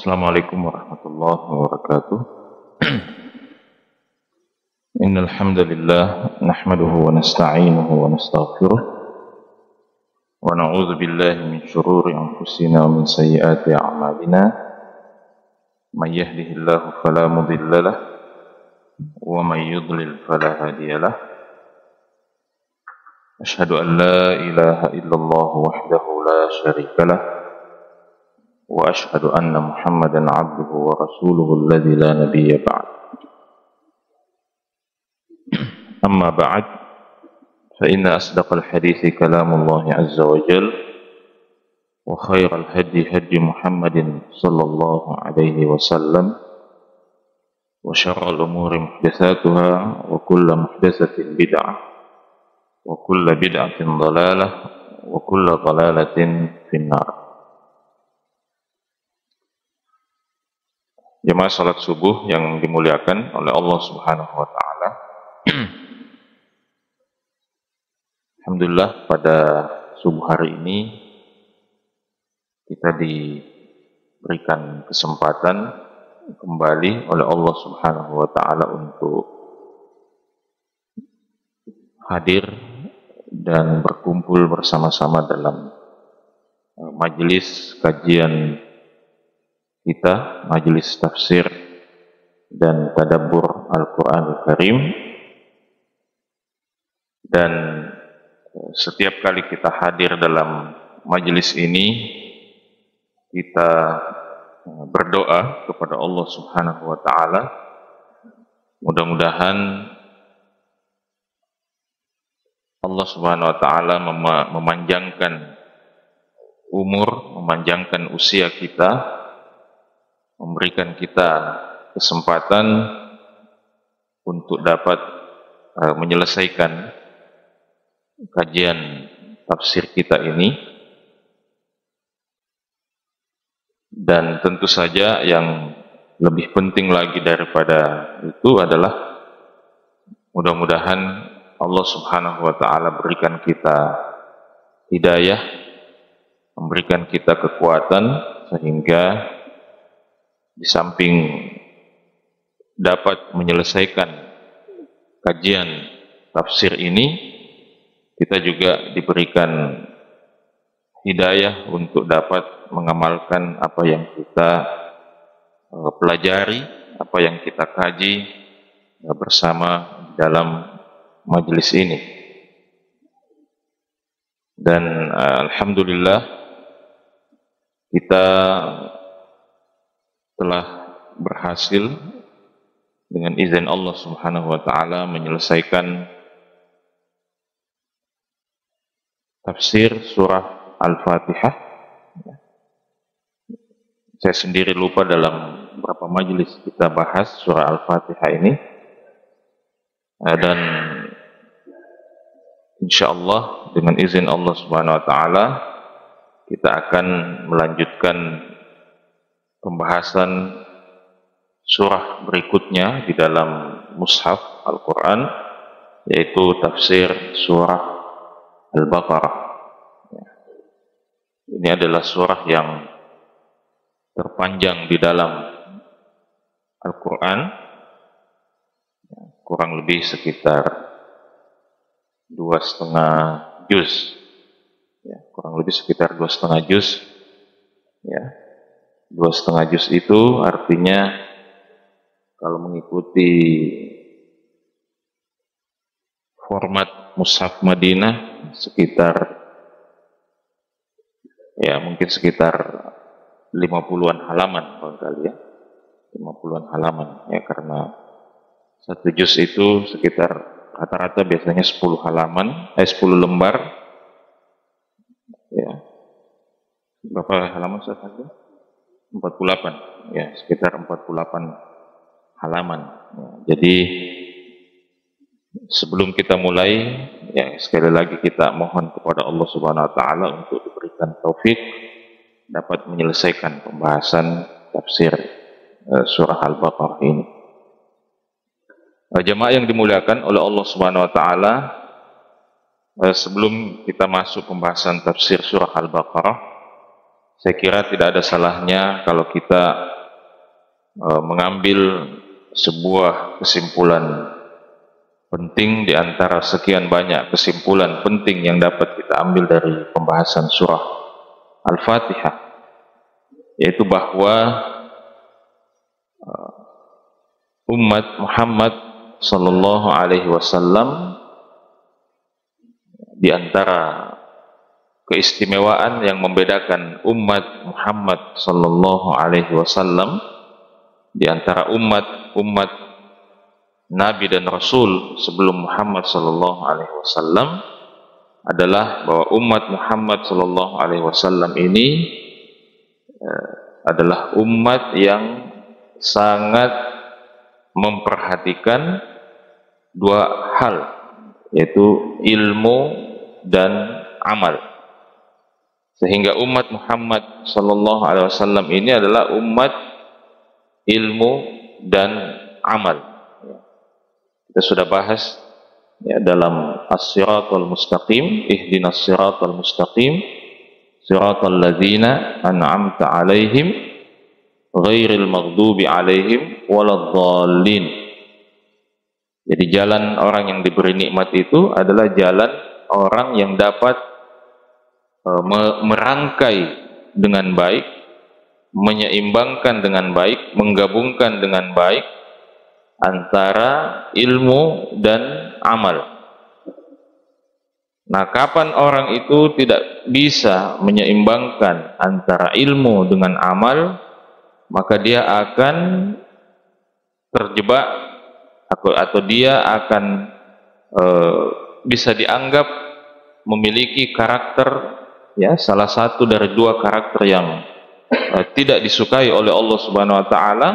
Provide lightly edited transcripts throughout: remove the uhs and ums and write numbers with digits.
Assalamualaikum warahmatullahi wabarakatuh. Innal hamdalillah nahmaduhu wa nasta'inuhu wa nastaghfiruh wa na'udzu billahi min shururi anfusina wa min sayyiati a'malina. May yahdihillahu fala mudilla lahu wa may yudlil fala hadiya lahu. Asyhadu an la ilaha illallah wahdahu la syarika lahu wa asyhadu anna Muhammadan 'abduhu wa rasuluhu alladzi la nabiyya ba'd. Amma ba'd, fa inna asdaqal hadithi kalamullah 'azza wa jalla wa khairal hadi hadi Muhammadin sallallahu alaihi wasallam wa syarrul umuri muhdatsatuha wa kullu muhdatsatin bid'ah wa kullu bid'atin dhalalah wa kullu dhalalatin finnar. Jemaah salat subuh yang dimuliakan oleh Allah Subhanahu wa taala. Alhamdulillah pada subuh hari ini kita diberikan kesempatan kembali oleh Allah Subhanahu wa taala untuk hadir dan berkumpul bersama-sama dalam majelis kajian kita, majelis tafsir dan tadabbur Al-Quranul Karim. Dan setiap kali kita hadir dalam majelis ini, kita berdoa kepada Allah Subhanahu wa taala, mudah-mudahan Allah Subhanahu wa taala memanjangkan umur, memanjangkan usia kita, memberikan kita kesempatan untuk dapat menyelesaikan kajian tafsir kita ini. Dan tentu saja yang lebih penting lagi daripada itu adalah mudah-mudahan Allah Subhanahu wa taala berikan kita hidayah, memberikan kita kekuatan sehingga di samping dapat menyelesaikan kajian tafsir ini, kita juga diberikan hidayah untuk dapat mengamalkan apa yang kita pelajari, apa yang kita kaji bersama dalam majelis ini. Dan alhamdulillah kita telah berhasil dengan izin Allah Subhanahu wa taala menyelesaikan tafsir surah Al-Fatihah. Saya sendiri lupa dalam beberapa majelis kita bahas surah Al-Fatihah ini. Dan insyaallah dengan izin Allah Subhanahu wa taala kita akan melanjutkan pembahasan surah berikutnya di dalam mushaf Al-Quran, yaitu tafsir surah Al-Baqarah. Ini adalah surah yang terpanjang di dalam Al-Quran, kurang lebih sekitar 2,5 juz, kurang lebih sekitar 2,5 juz. 2,5 juz itu artinya kalau mengikuti format mushaf Madinah sekitar mungkin sekitar 50-an halaman barangkali 50-an halaman karena satu juz itu sekitar rata-rata biasanya 10 halaman, 10 lembar. Berapa halaman saja? 48, sekitar 48 halaman. Jadi sebelum kita mulai, sekali lagi kita mohon kepada Allah Subhanahu wa taala untuk diberikan taufik dapat menyelesaikan pembahasan tafsir surah Al-Baqarah ini. Jemaah yang dimuliakan oleh Allah Subhanahu wa taala, sebelum kita masuk pembahasan tafsir surah Al-Baqarah, Saya kira tidak ada salahnya kalau kita mengambil sebuah kesimpulan penting di antara sekian banyak kesimpulan penting yang dapat kita ambil dari pembahasan surah Al-Fatihah, yaitu bahwa umat Muhammad sallallahu alaihi wasallam di antara keistimewaan yang membedakan umat Muhammad sallallahu alaihi wasallam di antara umat Nabi dan Rasul sebelum Muhammad sallallahu alaihi wasallam adalah bahwa umat Muhammad sallallahu alaihi wasallam ini adalah umat yang sangat memperhatikan dua hal, yaitu ilmu dan amal. Sehingga umat Muhammad sallallahu alaihi wasallam ini adalah umat ilmu dan amal. Kita sudah bahas ya, dalam As-Siratal Mustaqim, ihdinas siratal mustaqim, siratal ladzina an'amta 'alaihim ghairil maghdubi 'alaihim waladdallin. Jadi jalan orang yang diberi nikmat itu adalah jalan orang yang dapat merangkai dengan baik, menyeimbangkan dengan baik, menggabungkan dengan baik antara ilmu dan amal. Nah, kapan orang itu tidak bisa menyeimbangkan antara ilmu dengan amal, maka dia akan terjebak atau dia akan bisa dianggap memiliki karakter, ya, salah satu dari dua karakter yang tidak disukai oleh Allah Subhanahu wa taala,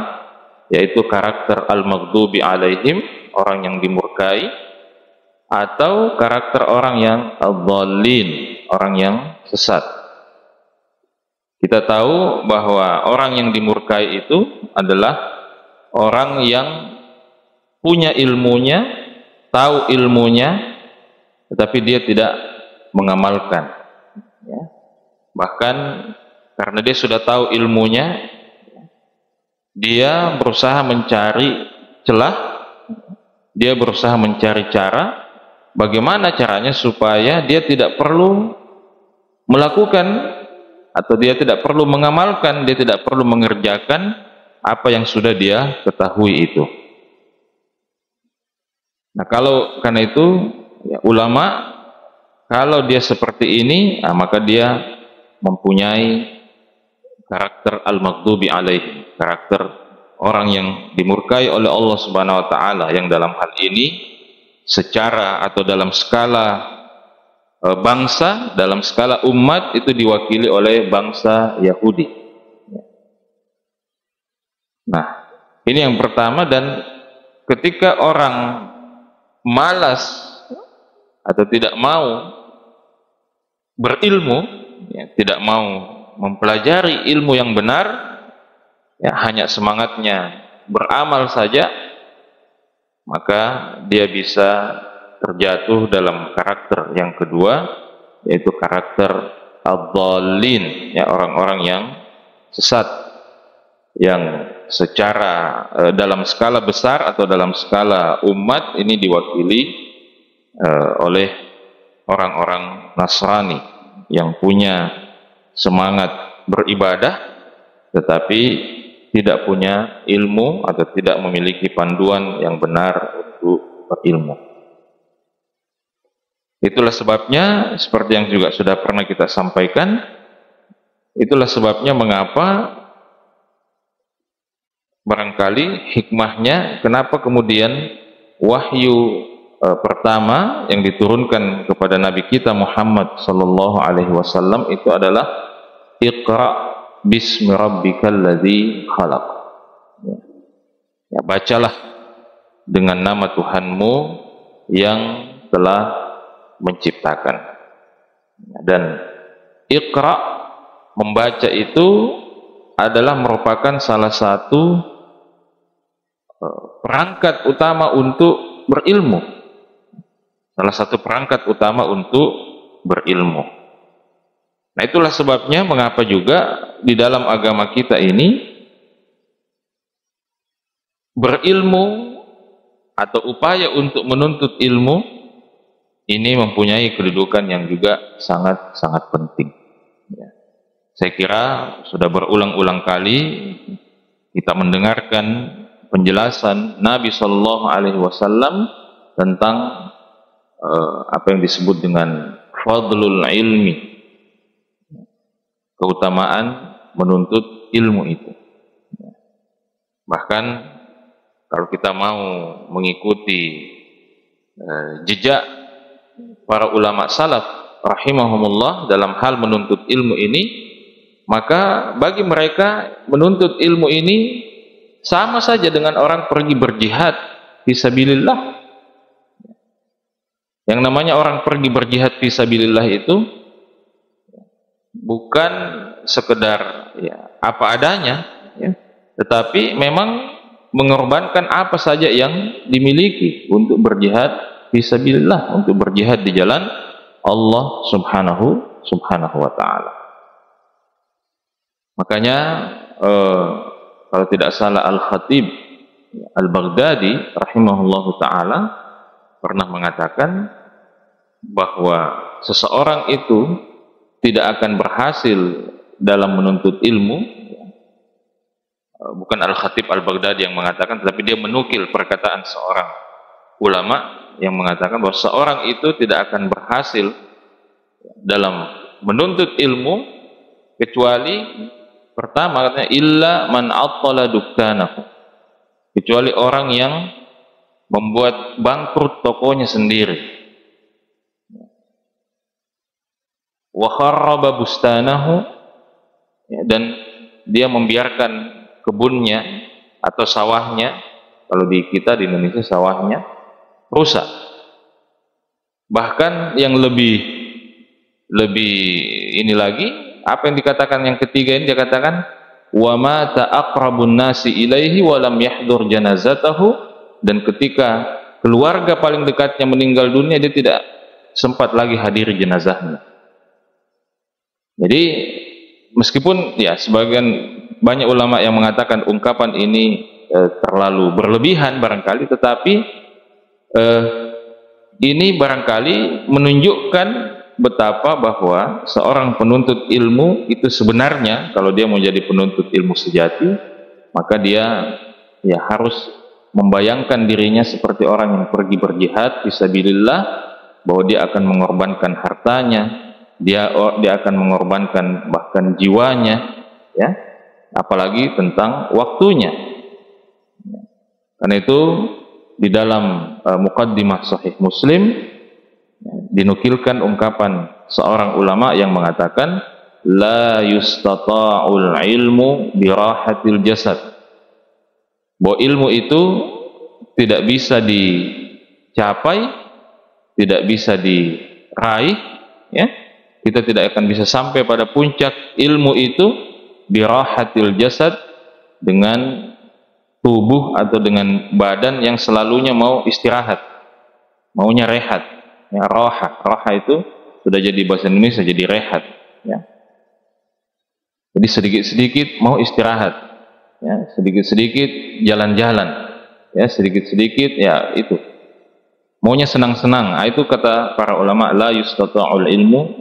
yaitu karakter al-maghdubi alaihim, orang yang dimurkai, atau karakter orang yang ad-dhallin, orang yang sesat. Kita tahu bahwa orang yang dimurkai itu adalah orang yang punya ilmunya, tahu ilmunya, tetapi dia tidak mengamalkan, ya. Bahkan karena dia sudah tahu ilmunya, dia berusaha mencari celah, dia berusaha mencari cara bagaimana caranya supaya dia tidak perlu melakukan atau dia tidak perlu mengamalkan, dia tidak perlu mengerjakan apa yang sudah dia ketahui itu. Nah, karena itu ya, ulama kalau dia seperti ini, maka dia mempunyai karakter al-maghdubi alaihim, karakter orang yang dimurkai oleh Allah Subhanahu wa taala, yang dalam hal ini secara atau dalam skala bangsa, dalam skala umat itu diwakili oleh bangsa Yahudi. Nah, ini yang pertama. Dan ketika orang malas atau tidak mau berilmu, ya, tidak mau mempelajari ilmu yang benar, ya, hanya semangatnya beramal saja, maka dia bisa terjatuh dalam karakter yang kedua, yaitu karakter ad-dhallin, ya, orang-orang yang sesat, yang secara dalam skala besar atau dalam skala umat ini diwakili oleh orang-orang Nasrani yang punya semangat beribadah tetapi tidak punya ilmu atau tidak memiliki panduan yang benar untuk berilmu. Itulah sebabnya, seperti yang juga sudah pernah kita sampaikan, itulah sebabnya mengapa barangkali hikmahnya kenapa kemudian wahyu pertama yang diturunkan kepada Nabi kita Muhammad sallallahu alaihi wasallam itu adalah Iqra bismi rabbikal ladzi khalaq. Ya, bacalah dengan nama Tuhanmu yang telah menciptakan. Dan Iqra, membaca itu adalah merupakan salah satu perangkat utama untuk berilmu. Salah satu perangkat utama untuk berilmu. Nah, itulah sebabnya mengapa juga di dalam agama kita ini berilmu atau upaya untuk menuntut ilmu ini mempunyai kedudukan yang juga sangat-sangat penting. Ya. Saya kira sudah berulang-ulang kali kita mendengarkan penjelasan Nabi Shallallahu Alaihi Wasallam tentang apa yang disebut dengan fadlul ilmi, keutamaan menuntut ilmu itu. Bahkan kalau kita mau mengikuti jejak para ulama salaf rahimahumullah dalam hal menuntut ilmu ini, maka bagi mereka menuntut ilmu ini sama saja dengan orang pergi berjihad fisabilillah. Yang namanya orang pergi berjihad fisabilillah itu bukan sekedar ya apa adanya, ya, tetapi memang mengorbankan apa saja yang dimiliki untuk berjihad fisabilillah, untuk berjihad di jalan Allah subhanahu wa ta'ala. Makanya kalau tidak salah Al-Khatib Al-Baghdadi rahimahullahu ta'ala pernah mengatakan bahwa seseorang itu tidak akan berhasil dalam menuntut ilmu. Bukan Al-Khatib Al-Baghdadi yang mengatakan, tetapi dia menukil perkataan seorang ulama yang mengatakan bahwa seorang itu tidak akan berhasil dalam menuntut ilmu kecuali pertama katanya illa man attala dukkanahu, kecuali orang yang membuat bangkrut tokonya sendiri, wa kharraba bustanahu, dan dia membiarkan kebunnya atau sawahnya, kalau di kita di Indonesia sawahnya rusak. Bahkan yang lebih ini lagi, apa yang dikatakan yang ketiga ini, dia katakan wa mata aqrabun nasi ilaihi wa lam yahdur janazatahu, dan ketika keluarga paling dekatnya meninggal dunia dia tidak sempat lagi hadiri jenazahnya. Jadi meskipun ya sebagian banyak ulama yang mengatakan ungkapan ini terlalu berlebihan barangkali, tetapi ini barangkali menunjukkan betapa bahwa seorang penuntut ilmu itu sebenarnya kalau dia mau jadi penuntut ilmu sejati, maka dia ya harus membayangkan dirinya seperti orang yang pergi berjihad fisabilillah, bahwa dia akan mengorbankan hartanya, dia akan mengorbankan bahkan jiwanya, ya, apalagi tentang waktunya. Karena itu di dalam muqaddimah Sahih Muslim dinukilkan ungkapan seorang ulama yang mengatakan la yustata'ul ilmu birahatil jasad, bahwa ilmu itu tidak bisa dicapai, tidak bisa diraih, ya, kita tidak akan bisa sampai pada puncak ilmu itu birahatil jasad, dengan tubuh atau dengan badan yang selalunya mau istirahat, maunya rehat, ya, raha itu sudah jadi bahasa Indonesia jadi rehat, ya. Jadi sedikit-sedikit mau istirahat, ya, sedikit-sedikit jalan-jalan, ya, sedikit-sedikit ya itu maunya senang-senang. Itu kata para ulama la yustata'ul ilmu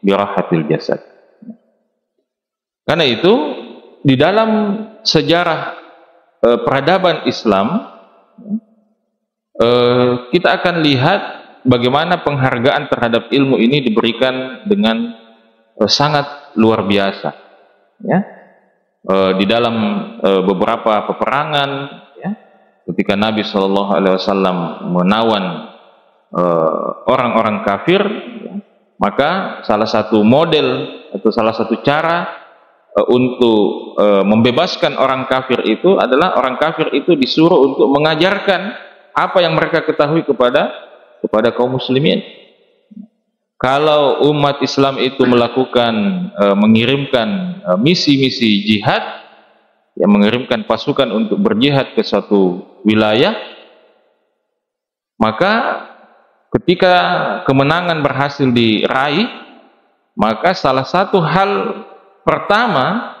birahatil jasad. Karena itu di dalam sejarah peradaban Islam kita akan lihat bagaimana penghargaan terhadap ilmu ini diberikan dengan sangat luar biasa, ya. Di dalam beberapa peperangan, ya, ketika Nabi Shallallahu Alaihi Wasallam menawan orang-orang kafir, ya, maka salah satu model atau salah satu cara untuk membebaskan orang kafir itu adalah orang kafir itu disuruh untuk mengajarkan apa yang mereka ketahui kepada kaum muslimin. Kalau umat Islam itu melakukan mengirimkan misi-misi jihad, yang mengirimkan pasukan untuk berjihad ke suatu wilayah, maka ketika kemenangan berhasil diraih, maka salah satu hal pertama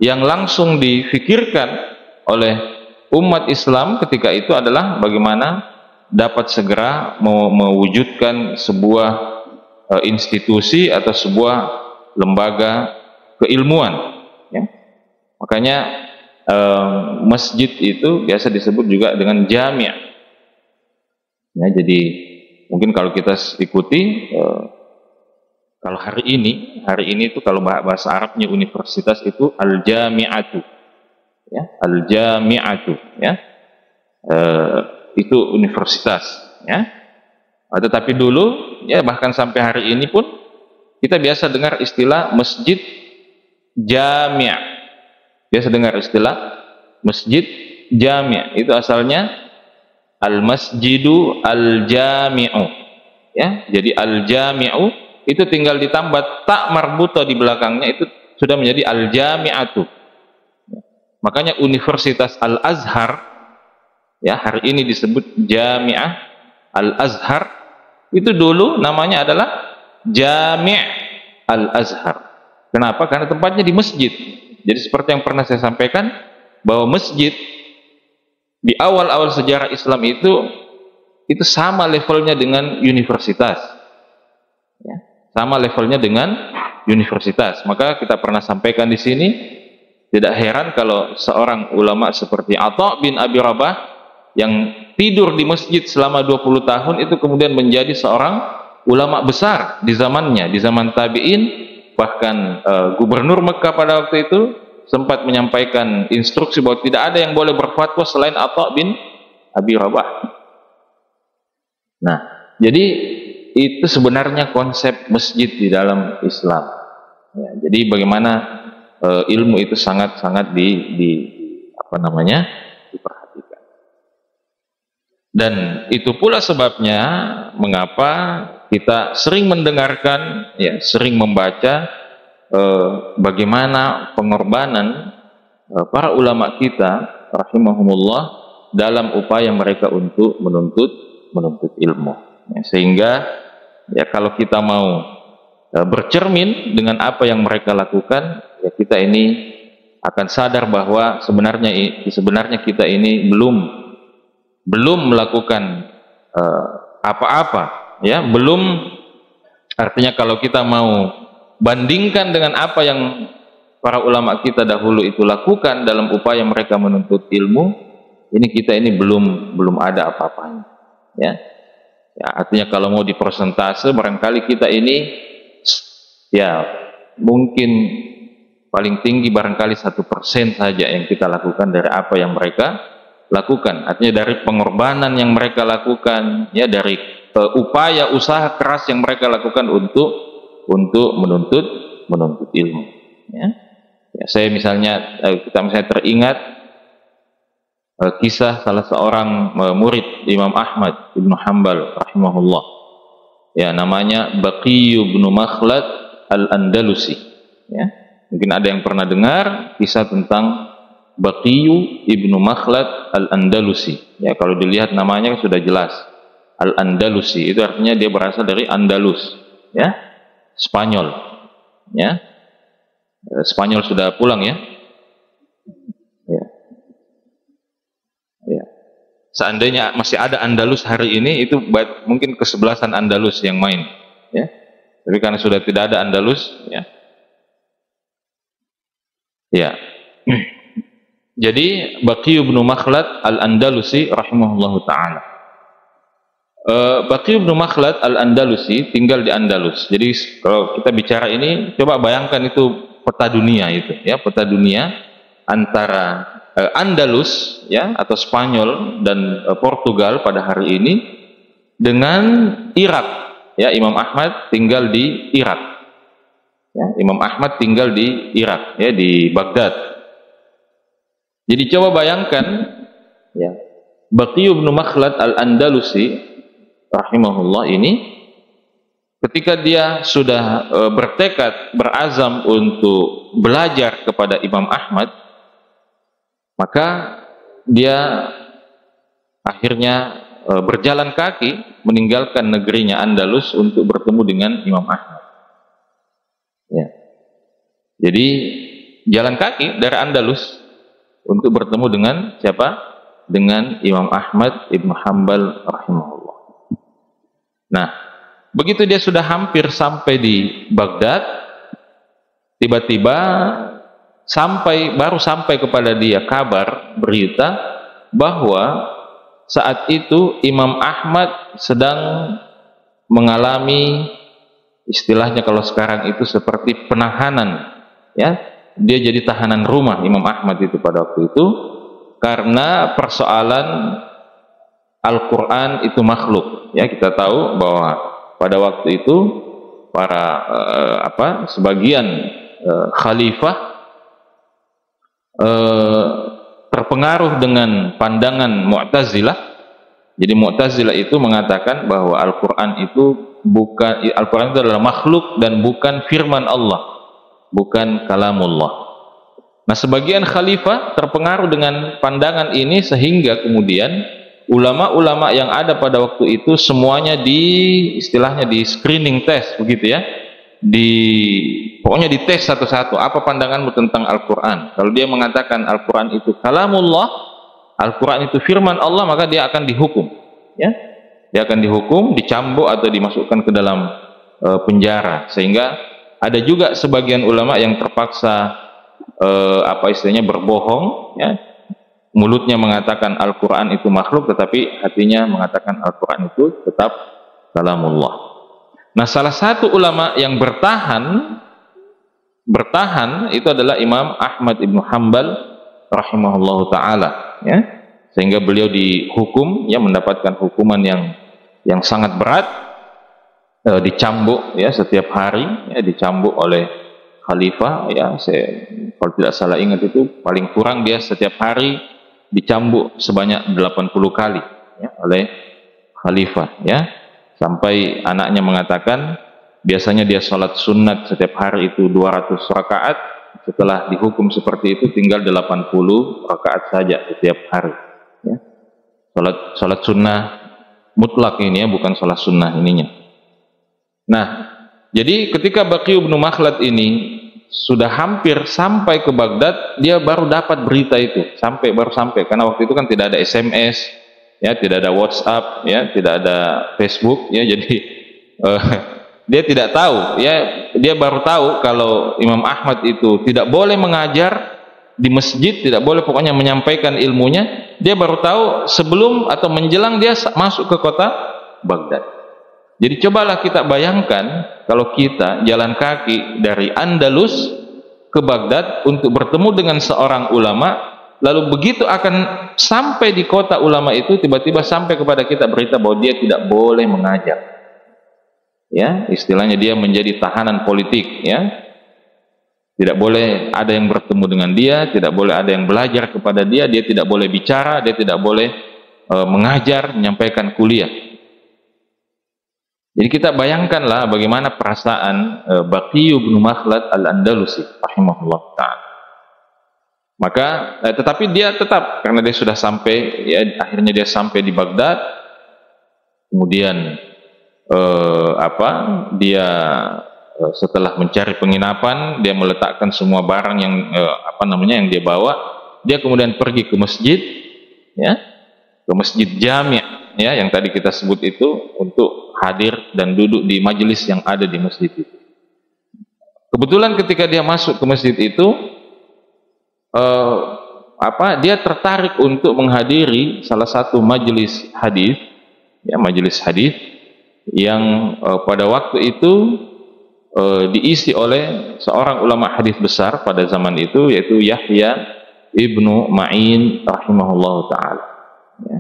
yang langsung difikirkan oleh umat Islam ketika itu adalah bagaimana dapat segera mewujudkan sebuah institusi atau sebuah lembaga keilmuan, ya. Makanya masjid itu biasa disebut juga dengan jami'. Ya, jadi mungkin kalau kita ikuti kalau hari ini itu kalau bahasa Arabnya universitas itu al-jami'atu, ya, al-jami'atu, ya, itu universitas, ya. Tetapi dulu, ya, bahkan sampai hari ini pun kita biasa dengar istilah masjid jami'. Biasa dengar istilah masjid jami'. Itu asalnya al-masjidu al-jami'u, ya. Jadi al-jami'u itu tinggal ditambah tak marbuta di belakangnya, itu sudah menjadi al-jami'atu. Makanya Universitas Al-Azhar, ya, hari ini disebut Jami'ah Al-Azhar, itu dulu namanya adalah Jami' Al-Azhar. Kenapa? Karena tempatnya di masjid. Jadi seperti yang pernah saya sampaikan, bahwa masjid di awal-awal sejarah Islam itu sama levelnya dengan universitas, ya, sama levelnya dengan universitas. Maka kita pernah sampaikan di sini, tidak heran kalau seorang ulama seperti Atha bin Abi Rabah yang tidur di masjid selama 20 tahun itu kemudian menjadi seorang ulama besar di zamannya, di zaman tabi'in. Bahkan gubernur Mekah pada waktu itu sempat menyampaikan instruksi bahwa tidak ada yang boleh berfatwa selain Atha bin Abi Rabah. Nah, jadi itu sebenarnya konsep masjid di dalam Islam, ya. Jadi bagaimana ilmu itu sangat-sangat diperhatikan. Dan itu pula sebabnya mengapa kita sering mendengarkan, ya, sering membaca bagaimana pengorbanan para ulama kita rahimahumullah dalam upaya mereka untuk menuntut ilmu, ya. Sehingga, ya, kalau kita mau bercermin dengan apa yang mereka lakukan, ya, kita ini akan sadar bahwa sebenarnya kita ini belum melakukan apa-apa, ya, belum. Artinya kalau kita mau bandingkan dengan apa yang para ulama kita dahulu itu lakukan dalam upaya mereka menuntut ilmu, kita ini belum ada apa-apanya, ya. Ya, artinya kalau mau dipersentase, barangkali kita ini, ya, mungkin paling tinggi barangkali 1% saja yang kita lakukan dari apa yang mereka lakukan. Artinya dari pengorbanan yang mereka lakukan, ya, dari upaya usaha keras yang mereka lakukan untuk menuntut ilmu, ya. Ya, saya misalnya teringat kisah salah seorang murid Imam Ahmad Ibnu Hanbal rahimahullah, ya, namanya Baqi bin Makhlad Al-Andalusi, ya. Mungkin ada yang pernah dengar kisah tentang Baqi bin Makhlad Al-Andalusi, ya. Kalau dilihat namanya sudah jelas, Al-Andalusi itu artinya dia berasal dari Andalus, ya, Spanyol, ya. Spanyol sudah pulang, ya. Seandainya masih ada Andalus hari ini, itu mungkin kesebelasan Andalus yang main, ya. Tapi karena sudah tidak ada Andalus, ya. Ya. Jadi Baqi bin Makhlad Al-Andalusi rahimahullahu taala. Baqi bin Makhlad Al-Andalusi tinggal di Andalus. Jadi kalau kita bicara ini, coba bayangkan itu peta dunia itu, ya, peta dunia antara Andalus, ya, atau Spanyol dan Portugal pada hari ini dengan Irak, ya. Imam Ahmad tinggal di Irak, ya. Imam Ahmad tinggal di Irak, ya, di Baghdad. Jadi coba bayangkan, ya, Baqi bin Makhlad Al-Andalusi rahimahullah ini ketika dia sudah bertekad, berazam untuk belajar kepada Imam Ahmad, maka dia akhirnya berjalan kaki meninggalkan negerinya Andalus untuk bertemu dengan Imam Ahmad. Ya. Jadi jalan kaki dari Andalus untuk bertemu dengan siapa? Dengan Imam Ahmad Ibnu Hanbal rahimahullah. Nah, begitu dia sudah hampir sampai di Baghdad, tiba-tiba baru sampai kepada dia kabar, berita bahwa saat itu Imam Ahmad sedang mengalami, istilahnya kalau sekarang itu seperti penahanan, ya. Dia jadi tahanan rumah Imam Ahmad itu pada waktu itu karena persoalan Al-Quran itu makhluk. Ya, kita tahu bahwa pada waktu itu para sebagian khalifah terpengaruh dengan pandangan Mu'tazilah. Jadi Mu'tazilah itu mengatakan bahwa Al-Quran itu adalah makhluk dan bukan firman Allah, bukan kalamullah. Nah, sebagian khalifah terpengaruh dengan pandangan ini sehingga kemudian ulama-ulama yang ada pada waktu itu semuanya istilahnya di screening test, begitu ya. Pokoknya dites satu-satu, apa pandanganmu tentang Al-Quran. Kalau dia mengatakan Al-Quran itu kalamullah, Al-Quran itu firman Allah, maka dia akan dihukum, ya. Dia akan dihukum, dicambuk atau dimasukkan ke dalam penjara. Sehingga ada juga sebagian ulama yang terpaksa istilahnya berbohong, ya. Mulutnya mengatakan Al-Quran itu makhluk, tetapi hatinya mengatakan Al-Quran itu tetap kalamullah. Nah, salah satu ulama yang bertahan itu adalah Imam Ahmad Ibnu Hanbal rahimahullahu taala, ya. Sehingga beliau dihukum, ya, mendapatkan hukuman yang sangat berat, dicambuk, ya, setiap hari, ya, dicambuk oleh khalifah, ya. Kalau tidak salah ingat itu paling kurang dia setiap hari dicambuk sebanyak 80 kali, ya, oleh khalifah, ya. Sampai anaknya mengatakan biasanya dia sholat sunat setiap hari itu 200 rakaat, setelah dihukum seperti itu tinggal 80 rakaat saja setiap hari, ya. Sholat sunnah mutlak ini, ya, bukan sholat sunnah ininya. Nah, jadi ketika Baqi bin Makhlad ini sudah hampir sampai ke Baghdad, dia baru dapat berita itu, baru sampai, karena waktu itu kan tidak ada SMS, ya, tidak ada WhatsApp, ya, tidak ada Facebook, ya. Jadi dia tidak tahu, ya, dia baru tahu kalau Imam Ahmad itu tidak boleh mengajar di masjid, tidak boleh pokoknya menyampaikan ilmunya. Dia baru tahu sebelum atau menjelang dia masuk ke kota Baghdad. Jadi cobalah kita bayangkan kalau kita jalan kaki dari Andalus ke Baghdad untuk bertemu dengan seorang ulama, lalu begitu akan sampai di kota ulama itu, tiba-tiba sampai kepada kita berita bahwa dia tidak boleh mengajar, ya, istilahnya dia menjadi tahanan politik, ya. Tidak boleh ada yang bertemu dengan dia, tidak boleh ada yang belajar kepada dia, dia tidak boleh bicara, dia tidak boleh mengajar, menyampaikan kuliah. Jadi kita bayangkanlah bagaimana perasaan Baqi bin Makhlad Al-Andalusi rahimahullah ta'ala. Maka tetapi dia tetap, karena dia sudah sampai, ya, akhirnya dia sampai di Baghdad. Kemudian dia setelah mencari penginapan, dia meletakkan semua barang yang yang dia bawa. Dia kemudian pergi ke masjid, ya, ke Masjid Jami', ya, yang tadi kita sebut itu, untuk hadir dan duduk di majelis yang ada di masjid itu. Kebetulan ketika dia masuk ke masjid itu, dia tertarik untuk menghadiri salah satu majelis hadis, ya, majelis hadis yang pada waktu itu diisi oleh seorang ulama hadis besar pada zaman itu, yaitu Yahya Ibnu Ma'in rahimahullah ta'ala, ya.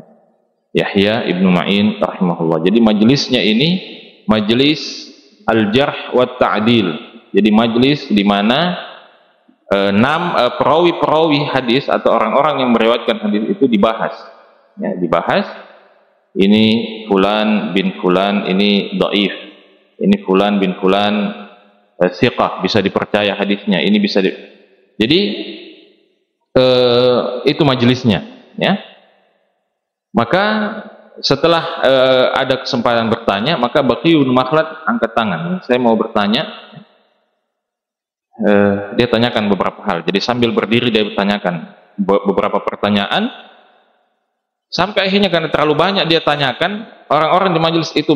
Yahya Ibnu Ma'in rahimahullah. Jadi majelisnya ini majelis al-jarh wa ta'dil. Jadi majelis di mana perawi-perawi hadis atau orang-orang yang meriwayatkan hadis itu dibahas, ya, dibahas. Ini fulan bin fulan ini dhaif, ini fulan bin fulan thiqah, bisa dipercaya hadisnya, ini bisa jadi itu majelisnya, ya. Maka setelah ada kesempatan bertanya, maka Baqi bin Makhlad angkat tangan, saya mau bertanya. dia tanyakan beberapa hal. Jadi sambil berdiri dia bertanyakan beberapa pertanyaan, sampai akhirnya karena terlalu banyak dia tanyakan, orang-orang di majelis itu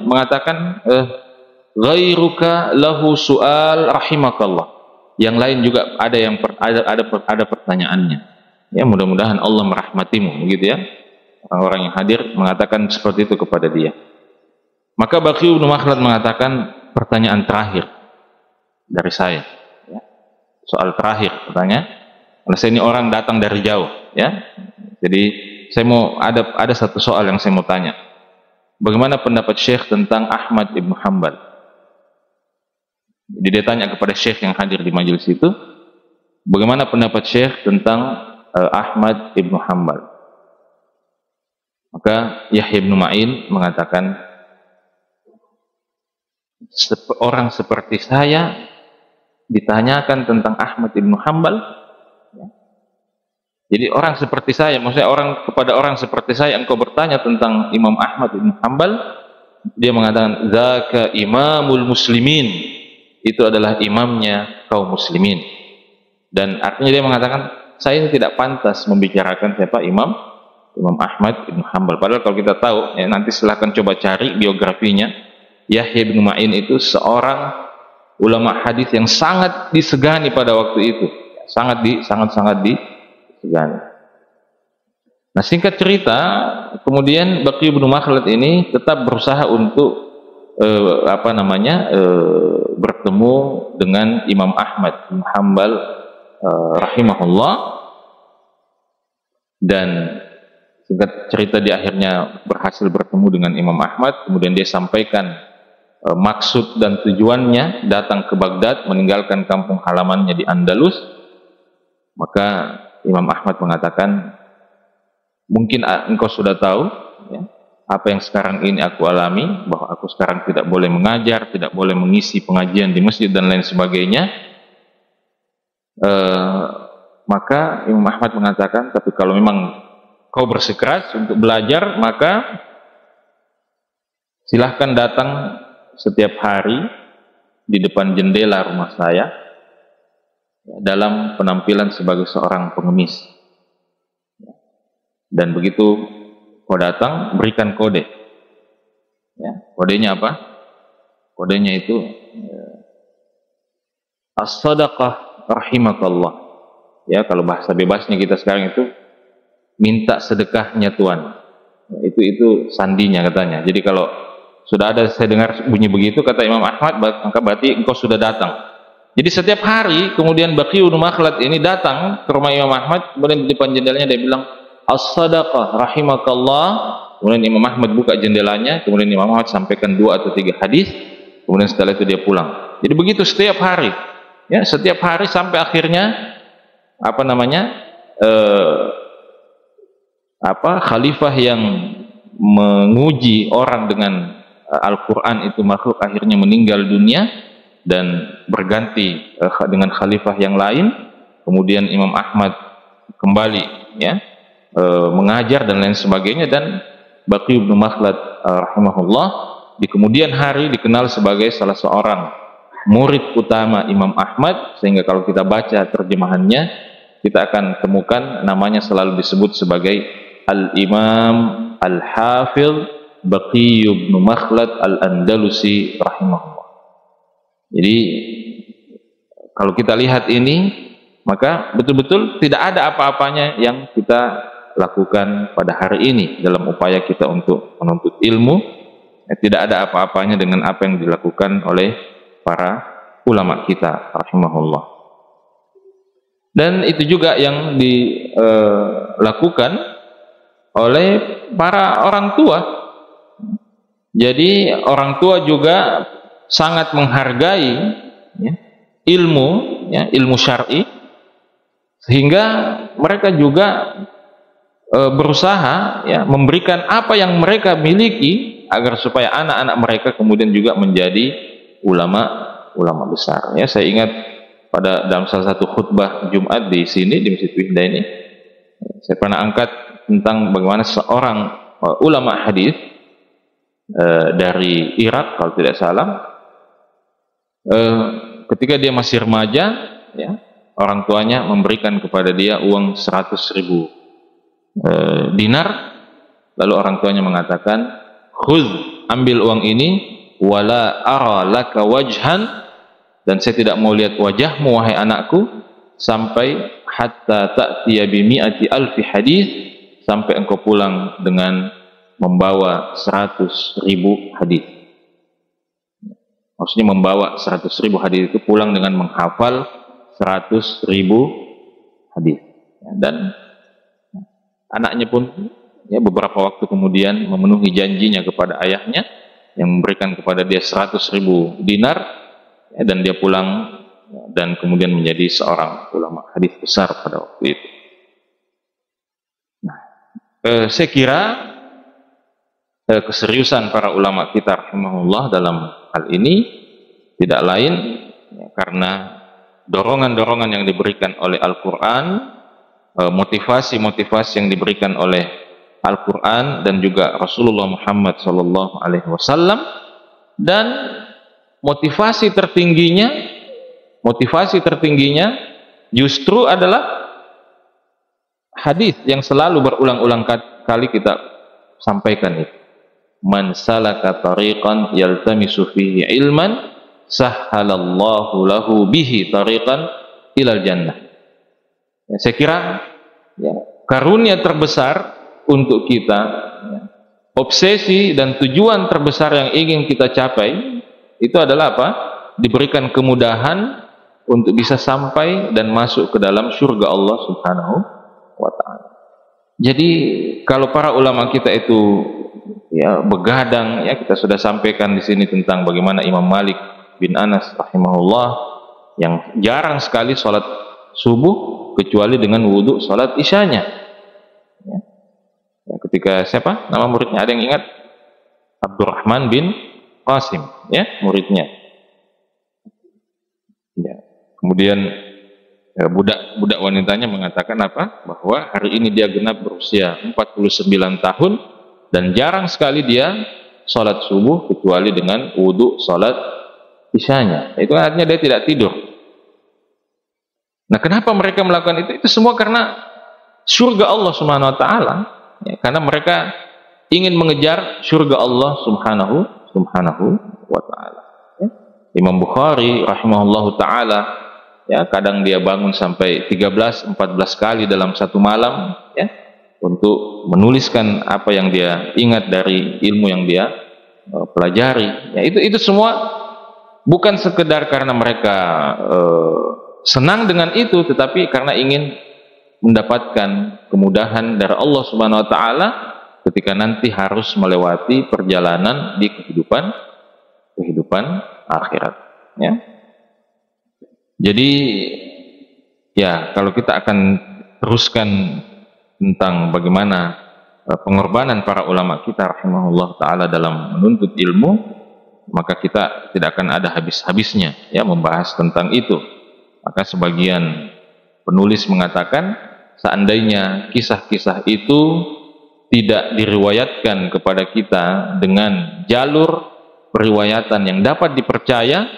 mengatakan ghairuka lahu su'al rahimakallah. Yang lain juga ada pertanyaannya. Ya, mudah-mudahan Allah merahmatimu, begitu ya. Orang-orang yang hadir mengatakan seperti itu kepada dia. Maka Baqi bin Makhlad mengatakan, pertanyaan terakhir dari saya, ya. Soal terakhir bertanya, karena saya ini orang datang dari jauh, ya. Jadi saya mau ada satu soal yang saya mau tanya. Bagaimana pendapat Syekh tentang Ahmad ibn Hanbal? Jadi dia tanya kepada Syekh yang hadir di majelis itu, bagaimana pendapat Syekh tentang Ahmad ibn Hanbal? Maka Yahya bin Ma'in mengatakan, orang seperti saya ditanyakan tentang Ahmad ibn Hanbal, ya. Jadi orang seperti saya, maksudnya kepada orang seperti saya engkau bertanya tentang Imam Ahmad ibn Hanbal, dia mengatakan zaka imamul muslimin, itu adalah imamnya kaum muslimin. Dan artinya dia mengatakan, saya ini tidak pantas membicarakan siapa Imam Ahmad ibn Hanbal. Padahal kalau kita tahu, ya, nanti silahkan coba cari biografinya. Yahya bin Ma'in itu seorang ulama hadis yang sangat disegani pada waktu itu, sangat disegani. Nah, singkat cerita, kemudian Baqi bin Makhlad ini tetap berusaha untuk bertemu dengan Imam Ahmad bin Hanbal rahimahullah, dan singkat cerita dia akhirnya berhasil bertemu dengan Imam Ahmad. Kemudian dia sampaikan maksud dan tujuannya datang ke Baghdad, meninggalkan kampung halamannya di Andalus. Maka Imam Ahmad mengatakan, mungkin engkau sudah tahu, ya, apa yang sekarang ini aku alami, bahwa aku sekarang tidak boleh mengajar, tidak boleh mengisi pengajian di masjid dan lain sebagainya. Maka Imam Ahmad mengatakan, tapi kalau memang kau bersikeras untuk belajar, maka silahkan datang setiap hari di depan jendela rumah saya dalam penampilan sebagai seorang pengemis. Dan begitu kau datang, berikan kode. Ya, kodenya apa? Kodenya itu as-sadaqah rahimakallah. Ya, kalau bahasa bebasnya kita sekarang itu minta sedekahnya Tuhan. Itu sandinya katanya. Jadi kalau sudah ada saya dengar bunyi begitu kata Imam Ahmad, maka berarti engkau sudah datang. Jadi setiap hari kemudian Baqi bin Makhlad ini datang ke rumah Imam Ahmad, kemudian di depan jendelanya dia bilang as-sadaqah rahimakallah. Kemudian Imam Ahmad buka jendelanya, kemudian Imam Ahmad sampaikan 2 atau 3 hadis, kemudian setelah itu dia pulang. Jadi begitu setiap hari, ya, setiap hari sampai akhirnya khalifah yang menguji orang dengan Al-Quran itu makhluk akhirnya meninggal dunia dan berganti dengan khalifah yang lain. Kemudian Imam Ahmad kembali, ya, mengajar dan lain sebagainya, dan Baqi bin Makhlad rahimahullah di kemudian hari dikenal sebagai salah seorang murid utama Imam Ahmad, sehingga kalau kita baca terjemahannya kita akan temukan namanya selalu disebut sebagai Al-Imam Al-Hafidh Baqi bin Makhlad Al-Andalusi rahimahullah. Jadi kalau kita lihat ini, maka betul-betul tidak ada apa-apanya yang kita lakukan pada hari ini dalam upaya kita untuk menuntut ilmu. Tidak ada apa-apanya dengan apa yang dilakukan oleh para ulama kita rahimahullah. Dan itu juga yang dilakukan oleh para orang tua. Jadi orang tua juga sangat menghargai, ya, ilmu, ya, ilmu syar'i, sehingga mereka juga berusaha, ya, memberikan apa yang mereka miliki agar supaya anak-anak mereka kemudian juga menjadi ulama besar. Ya, saya ingat dalam salah satu khutbah Jumat di sini di Masjid Wihda ini, saya pernah angkat tentang bagaimana seorang ulama hadis dari Irak kalau tidak salah, ketika dia masih remaja, ya, orang tuanya memberikan kepada dia uang 100.000 dinar, lalu orang tuanya mengatakan, "Khudh, ambil uang ini, wala ara laka wajhan, dan saya tidak mau lihat wajahmu wahai anakku, sampai hatta ta'tiya bi mi'ati alfi hadis, sampai engkau pulang dengan membawa 100.000 hadis." Maksudnya membawa 100.000 hadis itu pulang dengan menghafal 100.000 hadis. Dan anaknya pun, ya, beberapa waktu kemudian memenuhi janjinya kepada ayahnya yang memberikan kepada dia 100.000 dinar, ya, dan dia pulang, ya, dan kemudian menjadi seorang ulama hadis besar pada waktu itu. Nah, saya kira keseriusan para ulama kita rahimahullah dalam hal ini tidak lain, ya, karena dorongan-dorongan yang diberikan oleh Al-Quran, motivasi-motivasi yang diberikan oleh Al-Quran dan juga Rasulullah Muhammad SAW, dan motivasi tertingginya justru adalah hadis yang selalu berulang-ulang kali kita sampaikan itu. Man salaka tariqan yaltamisu fihi ilman, sahhalallahu lahu bihi tariqan ilal jannah. Ya, saya kira, ya, karunia terbesar untuk kita, ya, obsesi dan tujuan terbesar yang ingin kita capai itu adalah apa? Diberikan kemudahan untuk bisa sampai dan masuk ke dalam surga Allah Subhanahu wa ta'ala. Jadi kalau para ulama kita itu, ya, begadang, ya, kita sudah sampaikan di sini tentang bagaimana Imam Malik bin Anas rahimahullah yang jarang sekali sholat subuh kecuali dengan wudhu sholat isyanya. Ya. Ya, ketika siapa nama muridnya, ada yang ingat? Abdurrahman bin Qasim, ya, muridnya. Ya. Kemudian budak wanitanya mengatakan apa? Bahwa hari ini dia genap berusia 49 tahun dan jarang sekali dia sholat subuh kecuali dengan wudhu sholat isyanya. Itu artinya dia tidak tidur. Nah, kenapa mereka melakukan itu? Itu semua karena surga Allah Subhanahu wa ta'ala, ya, karena mereka ingin mengejar surga Allah Subhanahu wa ta'ala. Ya. Imam Bukhari rahimahullahu ta'ala, ya, kadang dia bangun sampai 13-14 kali dalam satu malam, ya, untuk menuliskan apa yang dia ingat dari ilmu yang dia pelajari. Ya, itu semua bukan sekedar karena mereka senang dengan itu, tetapi karena ingin mendapatkan kemudahan dari Allah Subhanahu wa ta'ala ketika nanti harus melewati perjalanan di kehidupan akhirat, ya. Jadi, ya, kalau kita akan teruskan tentang bagaimana pengorbanan para ulama kita rahimahullah ta'ala dalam menuntut ilmu, maka kita tidak akan ada habis-habisnya, ya, membahas tentang itu. Maka sebagian penulis mengatakan, seandainya kisah-kisah itu tidak diriwayatkan kepada kita dengan jalur periwayatan yang dapat dipercaya,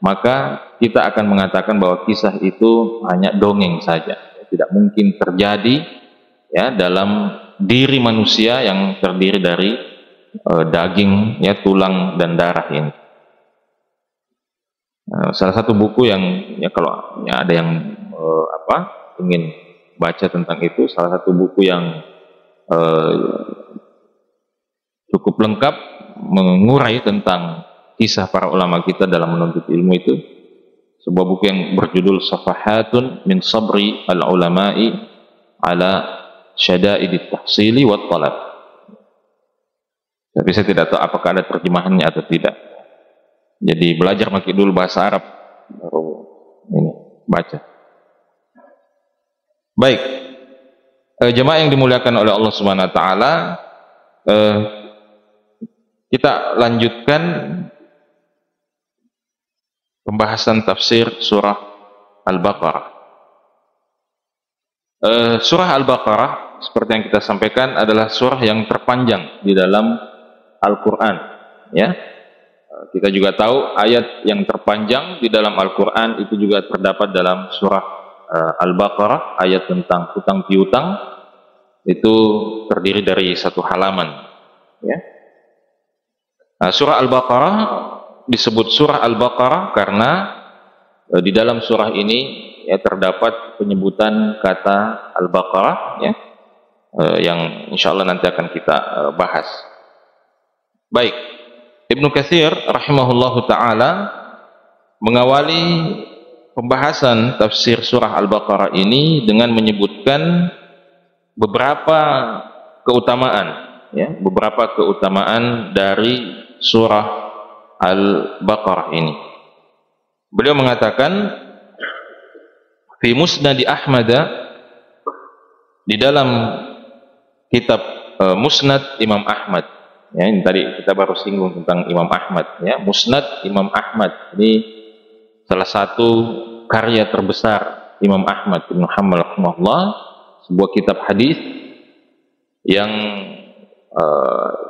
maka kita akan mengatakan bahwa kisah itu hanya dongeng saja, tidak mungkin terjadi, ya, dalam diri manusia yang terdiri dari daging, ya, tulang dan darah ini. Salah satu buku yang, ya, kalau, ya, ada yang ingin baca tentang itu, salah satu buku yang cukup lengkap mengurai tentang kisah para ulama kita dalam menuntut ilmu itu, sebuah buku yang berjudul Safahatun min Sabri al-Ulama'i ala Syada'idit Tahsili wa Talab. Tapi saya tidak tahu apakah ada terjemahannya atau tidak. Jadi belajar pakai dulu bahasa Arab, baru ini baca. Baik, jemaah yang dimuliakan oleh Allah Subhanahu wa ta'ala, kita lanjutkan pembahasan tafsir surah Al-Baqarah. Surah Al-Baqarah, seperti yang kita sampaikan, adalah surah yang terpanjang di dalam Al-Quran, ya. Kita juga tahu ayat yang terpanjang di dalam Al-Quran itu juga terdapat dalam surah Al-Baqarah, ayat tentang hutang piutang, itu terdiri dari satu halaman. Ya. Nah, surah Al-Baqarah disebut surah Al-Baqarah karena di dalam surah ini ya terdapat penyebutan kata Al-Baqarah, ya, yang insya Allah nanti akan kita bahas. Baik, Ibnu Katsir rahimahullahu taala mengawali pembahasan tafsir surah Al-Baqarah ini dengan menyebutkan beberapa keutamaan, ya, beberapa keutamaan dari surah Al-Baqarah ini. Beliau mengatakan fi Musnad Ahmad, di dalam kitab Musnad Imam Ahmad. Ya, ini tadi kita baru singgung tentang Imam Ahmad, ya. Musnad Imam Ahmad ini salah satu karya terbesar Imam Ahmad bin Hanbal rahimahullah, sebuah kitab hadis yang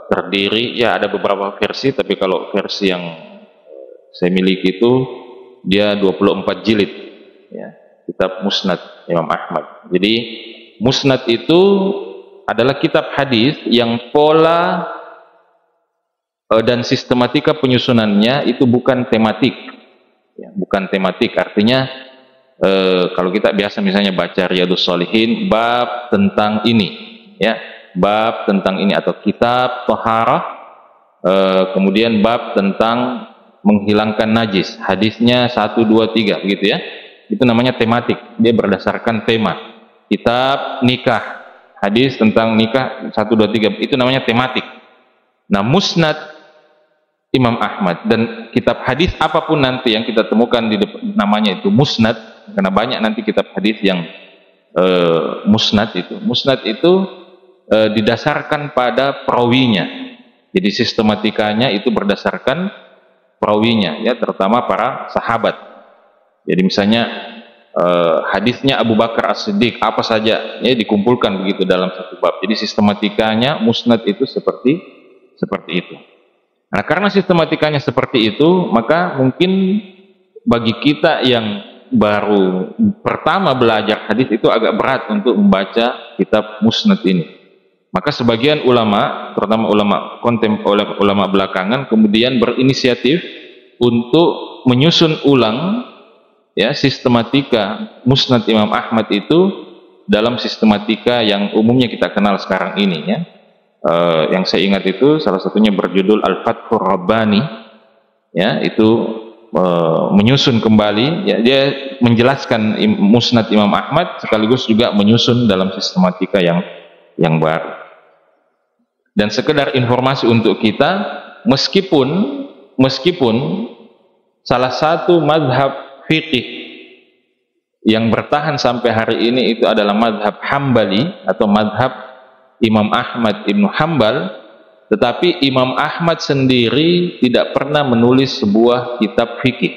terdiri, ya ada beberapa versi, tapi kalau versi yang saya miliki itu dia 24 jilid, ya, kitab Musnad Imam Ahmad. Jadi Musnad itu adalah kitab hadis yang pola dan sistematika penyusunannya itu bukan tematik, ya, bukan tematik. Artinya kalau kita biasa misalnya baca Riyadhus Shalihin, bab tentang ini, ya, bab tentang ini, atau kitab Thaharah, kemudian bab tentang menghilangkan najis, hadisnya 1, 2, 3, begitu ya. Itu namanya tematik, dia berdasarkan tema. Kitab nikah, hadis tentang nikah 1, 2, 3, itu namanya tematik. Nah, Musnad Imam Ahmad dan kitab hadis apapun nanti yang kita temukan di namanya itu Musnad, karena banyak nanti kitab hadis yang Musnad itu. Musnad itu didasarkan pada perawinya. Jadi sistematikanya itu berdasarkan perawinya, ya, terutama para sahabat. Jadi misalnya hadisnya Abu Bakar As-Siddiq apa saja, ya, dikumpulkan begitu dalam satu bab. Jadi sistematikanya Musnad itu seperti itu. Nah, karena sistematikanya seperti itu, maka mungkin bagi kita yang baru pertama belajar hadis itu agak berat untuk membaca kitab Musnad ini. Maka sebagian ulama, terutama ulama belakangan, kemudian berinisiatif untuk menyusun ulang, ya, sistematika Musnad Imam Ahmad itu dalam sistematika yang umumnya kita kenal sekarang ini, ya. Yang saya ingat itu salah satunya berjudul Al-Fathur Rabbani, ya, itu menyusun kembali, ya, dia menjelaskan Musnad Imam Ahmad sekaligus juga menyusun dalam sistematika yang baru. Dan sekedar informasi untuk kita, meskipun salah satu mazhab fikih yang bertahan sampai hari ini itu adalah mazhab Hambali atau mazhab Imam Ahmad Ibnu Hanbal, tetapi Imam Ahmad sendiri tidak pernah menulis sebuah kitab fikih,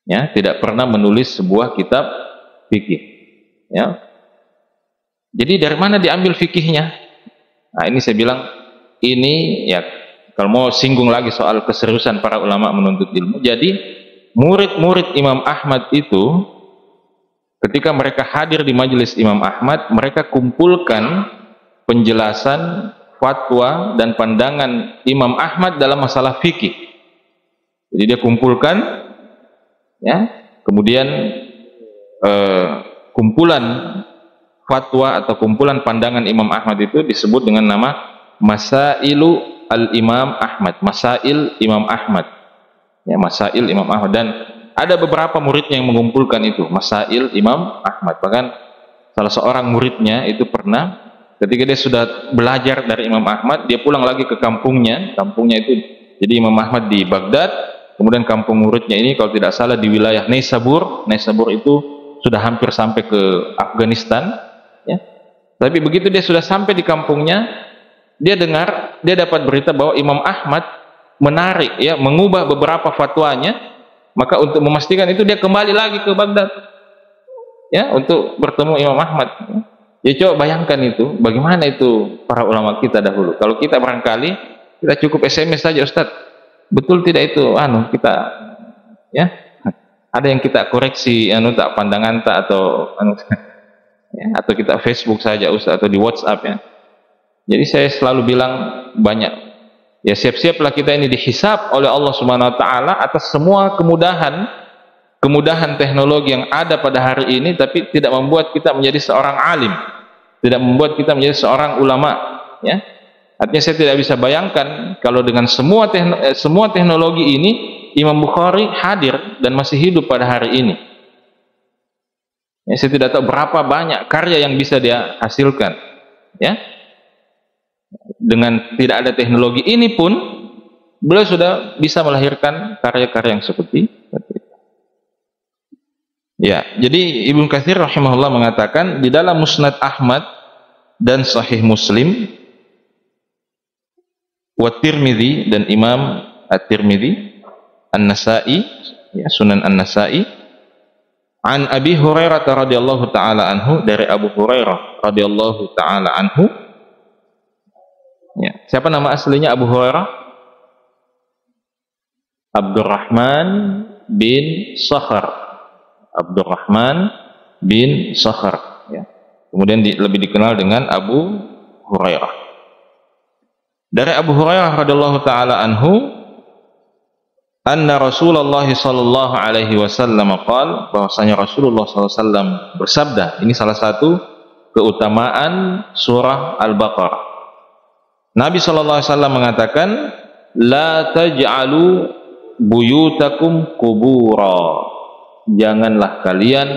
ya, tidak pernah menulis sebuah kitab fikih, ya. Jadi dari mana diambil fikihnya? Nah, ini saya bilang, ini, ya, kalau mau singgung lagi soal keseriusan para ulama menuntut ilmu, jadi murid-murid Imam Ahmad itu ketika mereka hadir di majelis Imam Ahmad, mereka kumpulkan penjelasan, fatwa, dan pandangan Imam Ahmad dalam masalah fikih. Jadi dia kumpulkan, ya, kemudian kumpulan fatwa atau kumpulan pandangan Imam Ahmad itu disebut dengan nama Masailu al-Imam Ahmad, Masail Imam Ahmad, ya, Masail Imam Ahmad. Dan ada beberapa muridnya yang mengumpulkan itu Masail Imam Ahmad. Bahkan salah seorang muridnya itu pernah ketika dia sudah belajar dari Imam Ahmad, dia pulang lagi ke kampungnya itu, jadi Imam Ahmad di Baghdad, kemudian kampung muridnya ini kalau tidak salah di wilayah Naisabur itu sudah hampir sampai ke Afghanistan, ya. Tapi begitu dia sudah sampai di kampungnya, dia dapat berita bahwa Imam Ahmad menarik, ya, mengubah beberapa fatwanya. Maka untuk memastikan itu dia kembali lagi ke Baghdad, ya, untuk bertemu Imam Ahmad. Ya, coba bayangkan itu, bagaimana itu para ulama kita dahulu. Kalau kita barangkali Kita cukup SMS saja, Ustaz. Betul tidak itu? Kita ya. Ada yang kita koreksi tak pandangan tak atau ya, atau kita Facebook saja Ustaz atau di WhatsApp ya. Jadi saya selalu bilang banyak ya, siap-siaplah kita ini dihisab oleh Allah Subhanahu wa taala atas semua kemudahan teknologi yang ada pada hari ini, tapi tidak membuat kita menjadi seorang alim, tidak membuat kita menjadi seorang ulama ya. Artinya saya tidak bisa bayangkan kalau dengan semua teknologi ini Imam Bukhari hadir dan masih hidup pada hari ini ya. Saya tidak tahu berapa banyak karya yang bisa dia hasilkan ya. Dengan tidak ada teknologi ini pun beliau sudah bisa melahirkan karya-karya yang seperti itu. Ya, jadi Ibnu Katsir rahimahullah mengatakan di dalam Musnad Ahmad dan Sahih Muslim, wa Tirmidzi dan Imam At-Tirmidzi, An-Nasa'i, ya, Sunan An-Nasa'i, an Abi Hurairah radhiyallahu taala anhu, dari Abu Hurairah radhiyallahu taala anhu. Ya, siapa nama aslinya Abu Hurairah? Abdurrahman bin Sakhar. Abdurrahman bin Sakhar ya. Kemudian lebih dikenal dengan Abu Hurairah. Dari Abu Hurairah radhiyallahu taala anhu, anna Rasulullah sallallahu alaihi wasallam qaal, bahwasanya Rasulullah sallallahu alaihi wasallam bersabda. Ini salah satu keutamaan surah Al-Baqarah. Nabi sallallahu alaihi wasallam mengatakan, la taj'alu buyutakum qubura. Janganlah kalian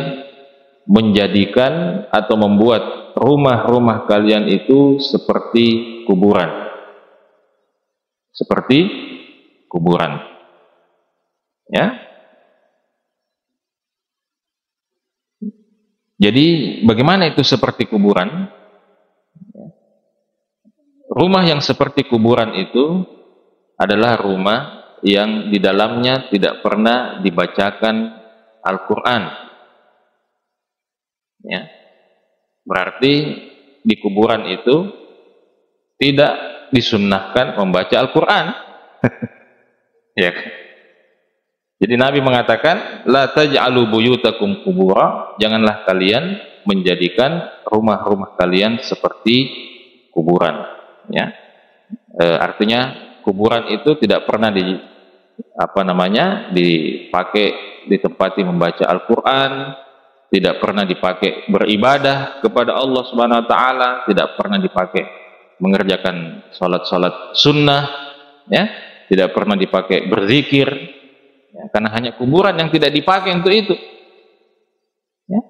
menjadikan atau membuat rumah-rumah kalian itu seperti kuburan. Seperti kuburan. Ya. Jadi bagaimana itu seperti kuburan? Rumah yang seperti kuburan itu adalah rumah yang di dalamnya tidak pernah dibacakan Al-Quran. Ya. Berarti di kuburan itu tidak disunnahkan membaca Al-Quran. Ya. Jadi Nabi mengatakan, la taj'alu buyutakum qubura, janganlah kalian menjadikan rumah-rumah kalian seperti kuburan. Ya. Artinya kuburan itu tidak pernah dipakai ditempati membaca Al-Quran, tidak pernah dipakai beribadah kepada Allah Subhanahu wa taala, tidak pernah dipakai mengerjakan salat-salat sunnah ya, tidak pernah dipakai berzikir ya, karena hanya kuburan yang tidak dipakai untuk itu ya.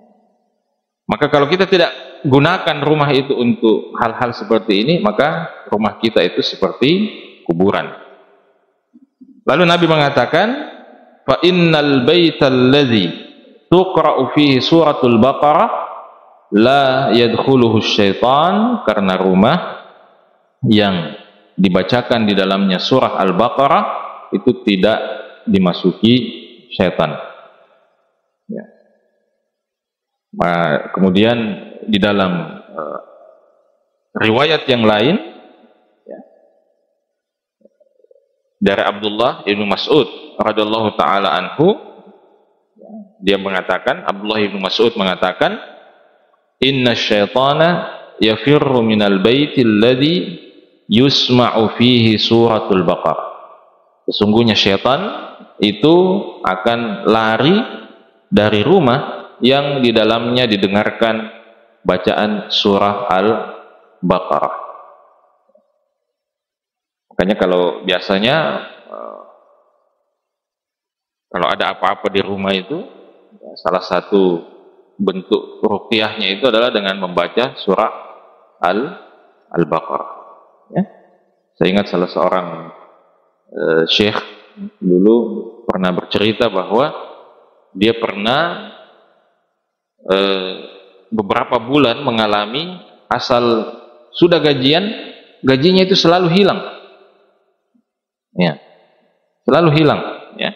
Maka kalau kita tidak gunakan rumah itu untuk hal-hal seperti ini, maka rumah kita itu seperti kuburan. Lalu Nabi mengatakan, fa innal baital ladzi tuqra'u fihi suratul Baqarah la yadkhuluhu syaitan, karena rumah yang dibacakan di dalamnya surah Al-Baqarah itu tidak dimasuki syaitan. Ya. Kemudian di dalam riwayat yang lain ya, dari Abdullah ibnu Mas'ud radhiyallahu taala anhu, ya, dia mengatakan, Abdullah ibnu Mas'ud mengatakan, inna syaitana yafirru minal baitil ladzi yusma'u fihi suratul Baqarah. Sesungguhnya syaitan itu akan lari dari rumah yang di dalamnya didengarkan bacaan surah Al-Baqarah. Makanya kalau biasanya kalau ada apa-apa di rumah itu, salah satu bentuk ruqyahnya itu adalah dengan membaca surah Al-Baqarah. Ya. Saya ingat salah seorang syekh dulu pernah bercerita bahwa dia pernah beberapa bulan mengalami asal sudah gajinya itu selalu hilang. Ya. Selalu hilang, ya.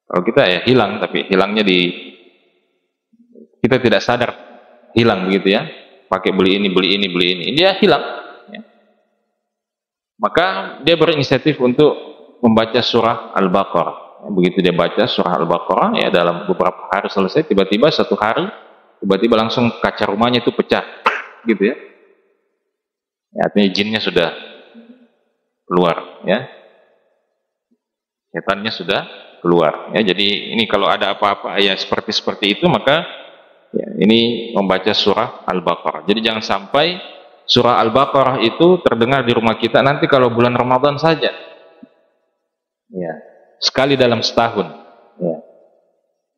Kalau kita ya hilang, tapi hilangnya kita tidak sadar hilang begitu ya. Pakai beli ini. Dia hilang. Ya. maka dia berinisiatif untuk membaca surah Al-Baqarah. Begitu dia baca surah Al-Baqarah, ya dalam beberapa hari selesai, tiba-tiba satu hari, tiba-tiba langsung kaca rumahnya itu pecah, gitu ya. Ya, artinya jinnya sudah keluar, ya. Setannya sudah keluar. Ya, jadi ini kalau ada apa-apa ya seperti itu, maka ya, ini membaca surah Al-Baqarah. Jadi jangan sampai surah Al-Baqarah itu terdengar di rumah kita nanti kalau bulan Ramadan saja. Ya, sekali dalam setahun. Ya.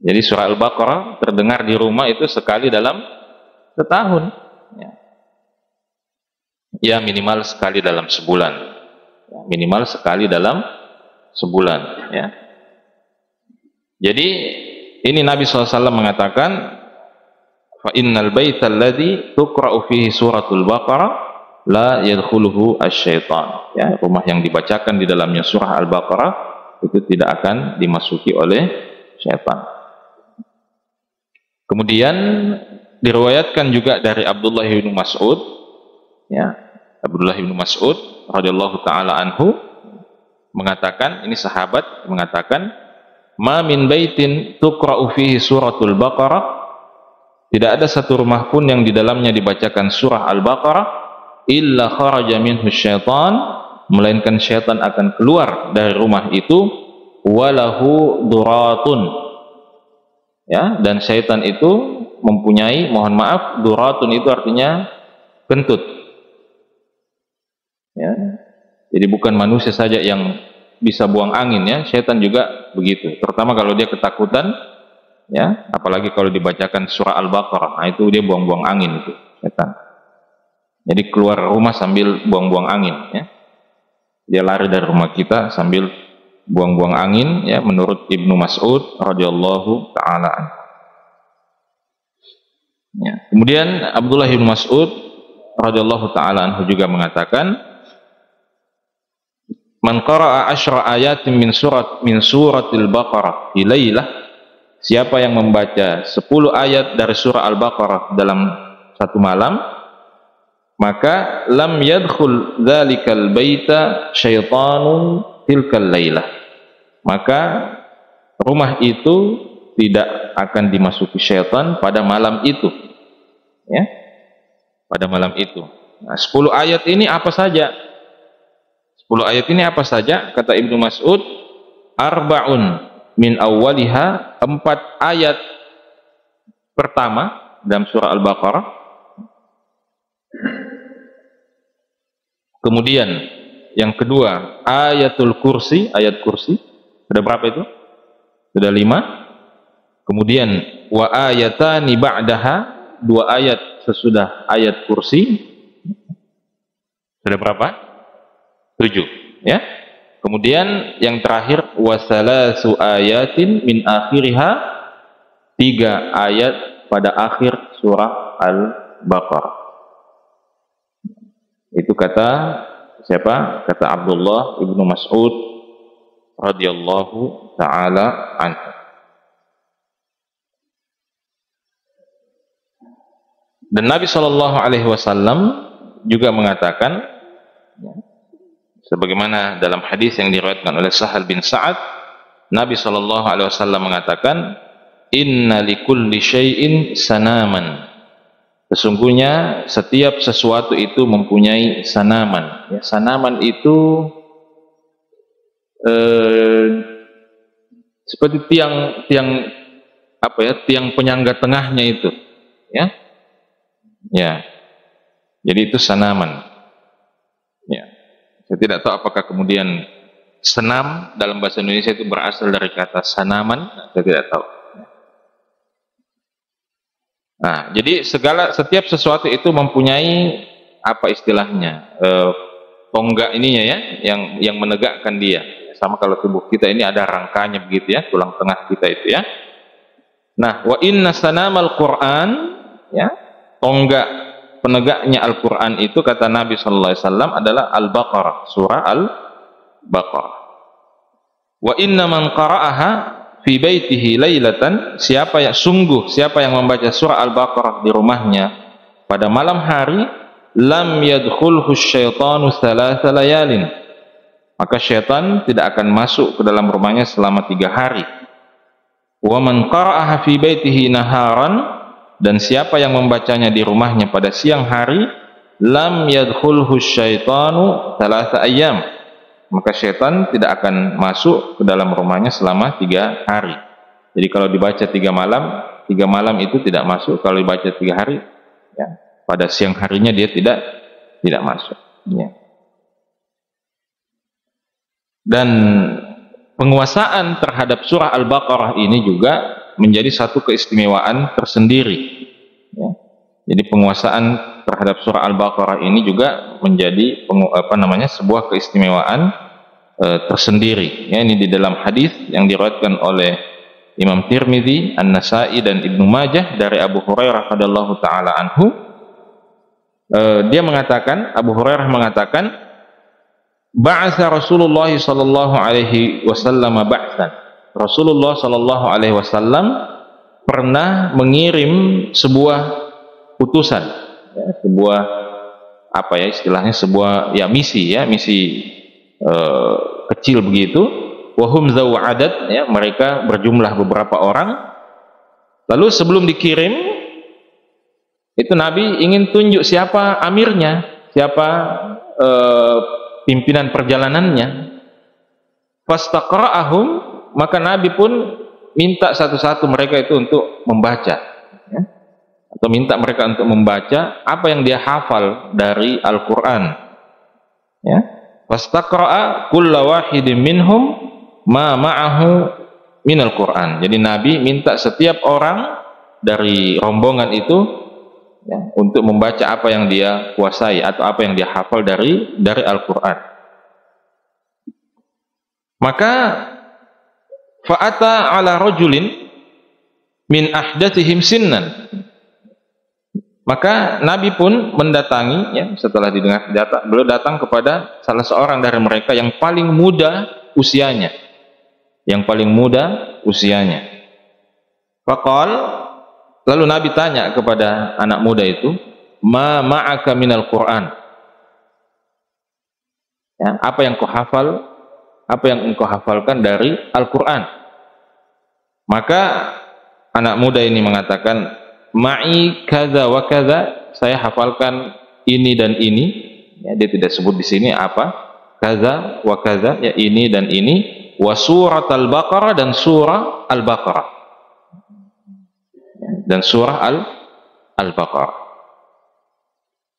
Jadi surah Al-Baqarah terdengar di rumah itu sekali dalam setahun. Ya, ya minimal sekali dalam sebulan. Ya, minimal sekali dalam sebulan. Ya. Jadi ini Nabi SAW mengatakan, fa innal baita alladhi tuqra'u fihi suratul Baqarah la yadkhuluhu asyaitan. Ya, rumah yang dibacakan di dalamnya surah Al-Baqarah itu tidak akan dimasuki oleh syaitan. Kemudian diriwayatkan juga dari Abdullah bin Mas'ud, ya, Abdullah bin Mas'ud radhiyallahu taala anhu mengatakan, ini sahabat mengatakan, ma min baitin tuqra'u fihi suratul Baqarah, tidak ada satu rumah pun yang di dalamnya dibacakan surah Al-Baqarah, illa kharaja minhu syaitan, melainkan syaitan akan keluar dari rumah itu, walahu duratun, ya, dan syaitan itu mempunyai, mohon maaf, duratun itu artinya kentut, ya. Jadi bukan manusia saja yang bisa buang angin, ya, syaitan juga begitu, terutama kalau dia ketakutan, ya, apalagi kalau dibacakan surah Al-Baqarah, nah itu dia buang-buang angin itu setan. Jadi keluar rumah sambil buang-buang angin, ya. Dia lari dari rumah kita sambil buang-buang angin, ya, menurut Ibnu Mas'ud radhiyallahu taala anhu. Ya. Kemudian Abdullah bin Mas'ud radhiyallahu taala anhu juga mengatakan, man qara'a asyra ayatin min suratil Baqarah fi lailah, siapa yang membaca 10 ayat dari surah Al-Baqarah dalam satu malam, maka lam yadkhul dzalikal baita syaitanun tilkal lailah, maka rumah itu tidak akan dimasuki syaitan pada malam itu, ya, pada malam itu. Nah, 10 ayat ini apa saja? 10 ayat ini apa saja? Kata Ibnu Mas'ud, arba'un min awwaliha, 4 ayat pertama dalam surah Al-Baqarah. Kemudian yang kedua ayatul kursi, ayat kursi. Sudah berapa itu? Sudah 5. Kemudian wa ayatani ba'daha, 2 ayat sesudah ayat kursi. Sudah berapa? 7, ya. Kemudian yang terakhir wasalasu ayatin min akhiriha, 3 ayat pada akhir surah Al-Baqarah. Itu kata siapa? Kata Abdullah ibnu Mas'ud radhiyallahu taala anhu. Dan Nabi Shallallahu Alaihi Wasallam juga mengatakan, ya, sebagaimana dalam hadis yang diriwayatkan oleh Sahal bin Sa'ad, Nabi Shallallahu Alaihi Wasallam mengatakan, inna likulli syai'in sanaman, sesungguhnya setiap sesuatu itu mempunyai sanaman. Ya, sanaman itu seperti tiang apa ya, tiang penyangga tengahnya itu, ya, ya. Jadi itu sanaman. Ya. Saya tidak tahu apakah kemudian senam dalam bahasa Indonesia itu berasal dari kata sanaman, saya tidak tahu. Nah, jadi setiap sesuatu itu mempunyai apa istilahnya, tonggak ininya, ya, yang menegakkan dia. Sama kalau tubuh kita ini ada rangkanya begitu, ya, tulang tengah kita itu, ya. Nah, wa inna sanamal Quran, ya, tonggak penegaknya Al-Quran itu kata Nabi Sallallahu Alaihi Wasallam adalah Al-Baqarah, surah Al-Baqarah. Wa inna man qara'aha fi baitihi lailatan, siapa yang membaca surah Al-Baqarah di rumahnya pada malam hari, lam yadkhulhu syaitanu thalatha layalin, maka syaitan tidak akan masuk ke dalam rumahnya selama 3 hari. Wa man qara'aha fi baitihi naharan, dan siapa yang membacanya di rumahnya pada siang hari, lam yadkhulhu syaitanu thalatha ayyam, maka syaitan tidak akan masuk ke dalam rumahnya selama 3 hari. Jadi kalau dibaca 3 malam itu tidak masuk. Kalau dibaca 3 hari, ya, pada siang harinya dia tidak masuk. Ya. Dan penguasaan terhadap surah Al-Baqarah ini juga menjadi satu keistimewaan tersendiri. Ya. Jadi penguasaan terhadap surah Al-Baqarah ini juga menjadi sebuah keistimewaan tersendiri. Ya, ini di dalam hadis yang diriwayatkan oleh Imam Tirmidzi, An-Nasa'i dan Ibnu Majah dari Abu Hurairah radhiyallahu taala anhu. Abu Hurairah mengatakan, ba'atha Rasulullah sallallahu alaihi wasallam ba'tsan. Rasulullah sallallahu alaihi wasallam pernah mengirim sebuah utusan, ya, sebuah misi kecil begitu. Wahum zawu adad, ya, mereka berjumlah beberapa orang. Lalu sebelum dikirim itu Nabi ingin tunjuk siapa amirnya, siapa pimpinan perjalanannya. Fastaqra'ahum, maka Nabi pun minta satu-satu mereka itu untuk membaca, ya, atau minta mereka untuk membaca apa yang dia hafal dari Al-Quran. Ya. Fastaqra'a kulla wahidin minhum ma ma'ahu minal Quran. Jadi Nabi minta setiap orang dari rombongan itu, ya, untuk membaca apa yang dia kuasai atau apa yang dia hafal dari Al-Quran. Maka fa'ata ala rajulin min ahdathihim sinnan, maka Nabi pun mendatangi, ya, setelah didengar senjata, beliau datang kepada salah seorang dari mereka yang paling muda usianya, Faqal, lalu Nabi tanya kepada anak muda itu, ma ma'aka minal Quran, ya, apa yang engkau hafalkan dari Al-Quran. Maka anak muda ini mengatakan, ma'i kadza wa kadza, saya hafalkan ini dan ini, ya, dia tidak sebut di sini apa, kadza wa kadza, ya, ini dan ini, wa surat Al-Baqarah, dan surah Al-Baqarah, dan surah Al-Baqarah.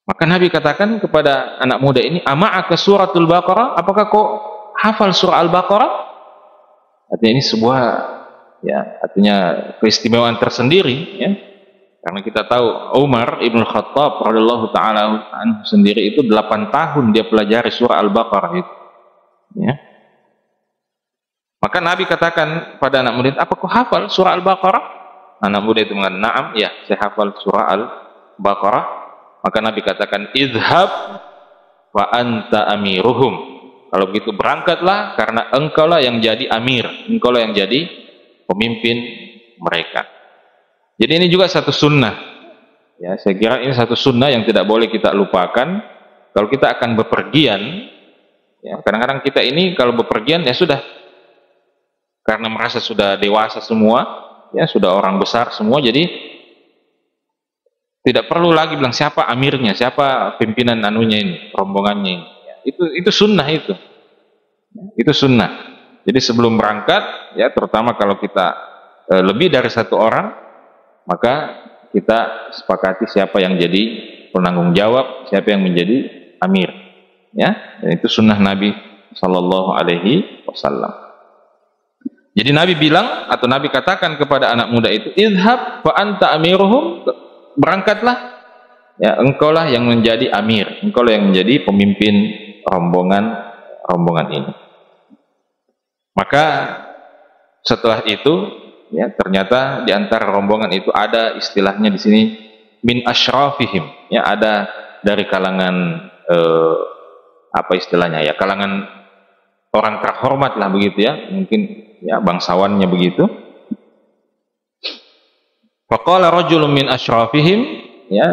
Maka Nabi katakan kepada anak muda ini, ama'aka suratul Baqarah, apakah kau hafal surah Al-Baqarah? Artinya ini sebuah, ya, artinya keistimewaan tersendiri, ya. Karena kita tahu Umar Ibn Khattab radhiyallahu taala anhu sendiri itu 8 tahun dia pelajari surah Al-Baqarah itu, ya. Maka Nabi katakan pada anak muda, apa kau hafal surah Al-Baqarah? Anak muda itu mengatakan, na'am, ya, saya hafal surah Al-Baqarah. Maka Nabi katakan, idhab wa anta amiruhum. Kalau begitu berangkatlah, karena engkaulah yang jadi amir, engkaulah yang jadi pemimpin mereka. Jadi ini juga satu sunnah, ya, saya kira ini satu sunnah yang tidak boleh kita lupakan. Kalau kita akan bepergian, ya, kadang-kadang kita ini kalau bepergian, ya sudah, karena merasa sudah dewasa semua, ya, sudah orang besar semua, jadi tidak perlu lagi bilang siapa amirnya, siapa pimpinan anunya ini, rombongannya ini. Itu sunnah itu sunnah. Jadi sebelum berangkat, ya, terutama kalau kita lebih dari satu orang, maka kita sepakati siapa yang jadi penanggung jawab, siapa yang menjadi amir, ya. Dan itu sunnah Nabi Sallallahu Alaihi Wasallam. Jadi Nabi bilang, atau Nabi katakan kepada anak muda itu, idhab fa anta amiruhum, berangkatlah, ya, engkaulah yang menjadi amir, engkaulah yang menjadi pemimpin rombongan ini. Maka setelah itu, ya, ternyata di antara rombongan itu ada istilahnya di sini min asyrafihim, ya, ada dari kalangan apa istilahnya, ya, kalangan orang terhormat lah begitu, ya, mungkin, ya, bangsawannya begitu. Faqala rajulun min asyrafihim, ya,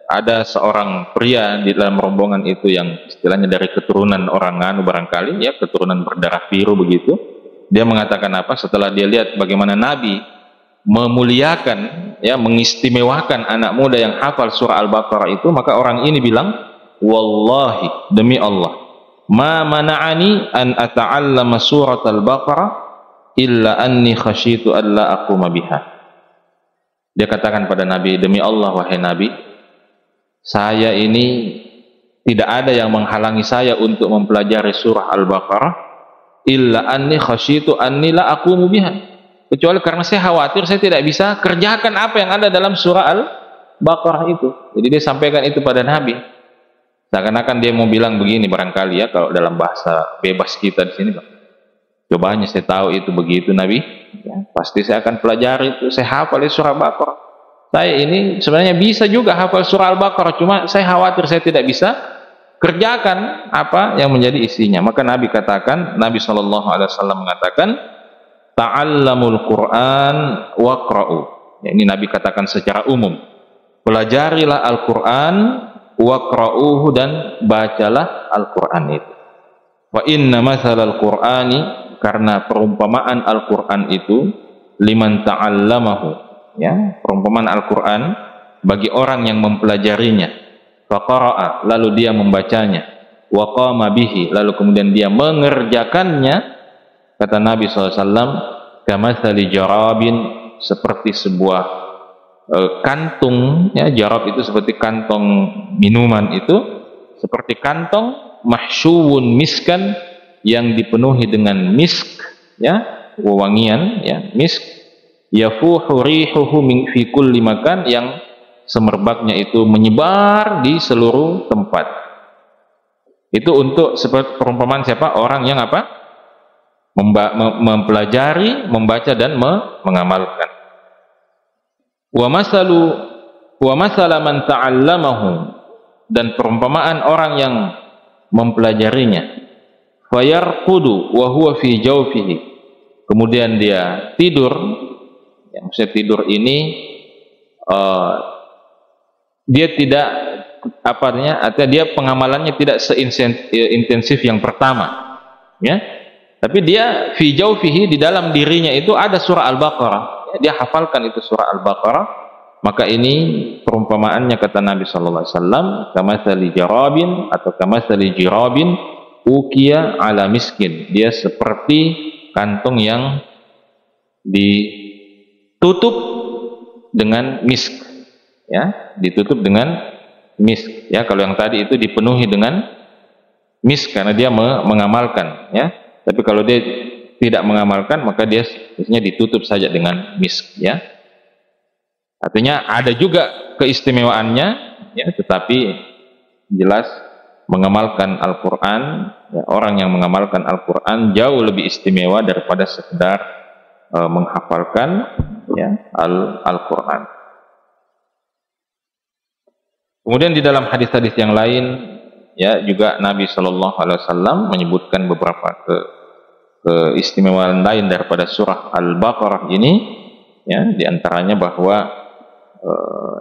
ada seorang pria di dalam rombongan itu yang istilahnya dari keturunan orang Nganu barangkali, ya, keturunan berdarah biru begitu. Dia mengatakan apa? Setelah dia lihat bagaimana Nabi memuliakan, ya, mengistimewakan anak muda yang hafal surah Al-Baqarah itu, maka orang ini bilang, wallahi, demi Allah, ma mana'ani an ata'allama surat Al-Baqarah illa anni khasyitu alla aquma biha. Dia katakan pada Nabi, demi Allah wahai Nabi, saya ini tidak ada yang menghalangi saya untuk mempelajari surah Al-Baqarah illa anni khasyitu anni la aqumu biha, kecuali karena saya khawatir saya tidak bisa kerjakan apa yang ada dalam surah Al-Baqarah itu. Jadi dia sampaikan itu pada Nabi. Seakan-akan dia mau bilang begini barangkali, ya, kalau dalam bahasa bebas kita di sini, cobanya saya tahu itu begitu Nabi, ya, pasti saya akan pelajari itu, saya hafal surah Al-Baqarah. Saya ini sebenarnya bisa juga hafal surah Al-Baqarah, cuma saya khawatir saya tidak bisa kerjakan apa yang menjadi isinya. Maka Nabi katakan, Nabi SAW mengatakan, ta'allamul Qur'an waqra'u. Ya, ini Nabi katakan secara umum, pelajarilah Al-Quran, waqra'uhu, dan bacalah Al-Quran itu. Wa inna mathalal Qur'ani, karena perumpamaan Al-Quran itu, liman ta'allamahu, ya, perumpamaan Al-Quran bagi orang yang mempelajarinya, faqara'a, lalu dia membacanya, wa qama bihi, lalu kemudian dia mengerjakannya, kata Nabi SAW, kamathali jarabin, seperti sebuah kantung, ya, jarab itu seperti kantong minuman itu, seperti kantong mahsyuwun miskan, yang dipenuhi dengan misk, ya, wewangian, ya, misk, yafuhu rihuhu min fi kulli makan, yang semerbaknya itu menyebar di seluruh tempat. Itu untuk seperti perumpamaan siapa? Orang yang apa? Mempelajari, membaca dan mengamalkan. Wa masala man ta'allamahu, dan perumpamaan orang yang mempelajarinya, fayarqudu wa huwa fi jawfihi, kemudian dia tidur. Ya, maksudnya tidur ini dia tidak artinya dia pengamalannya tidak seintensif yang pertama, ya, tapi dia fi jawfihi, di dalam dirinya itu ada surah Al-Baqarah, ya, dia hafalkan itu surah Al-Baqarah. Maka ini perumpamaannya, kata Nabi sallallahu alaihi wasallam, kamatsali jarabin atau kamatsali jirabin ukiya ala miskin, dia seperti kantong yang ditutup dengan misk, ya, ditutup dengan misk, ya. Kalau yang tadi itu dipenuhi dengan misk karena dia mengamalkan, ya. Tapi kalau dia tidak mengamalkan, maka dia biasanya ditutup saja dengan misk, ya. Artinya ada juga keistimewaannya, ya, tetapi jelas mengamalkan Al-Quran, ya, orang yang mengamalkan Al-Quran jauh lebih istimewa daripada sekedar menghafalkan, ya, Al-Quran. Kemudian di dalam hadis-hadis yang lain, ya, juga Nabi Shallallahu Alaihi Wasallam menyebutkan beberapa keistimewaan lain daripada surah Al-Baqarah ini, ya, diantaranya bahwa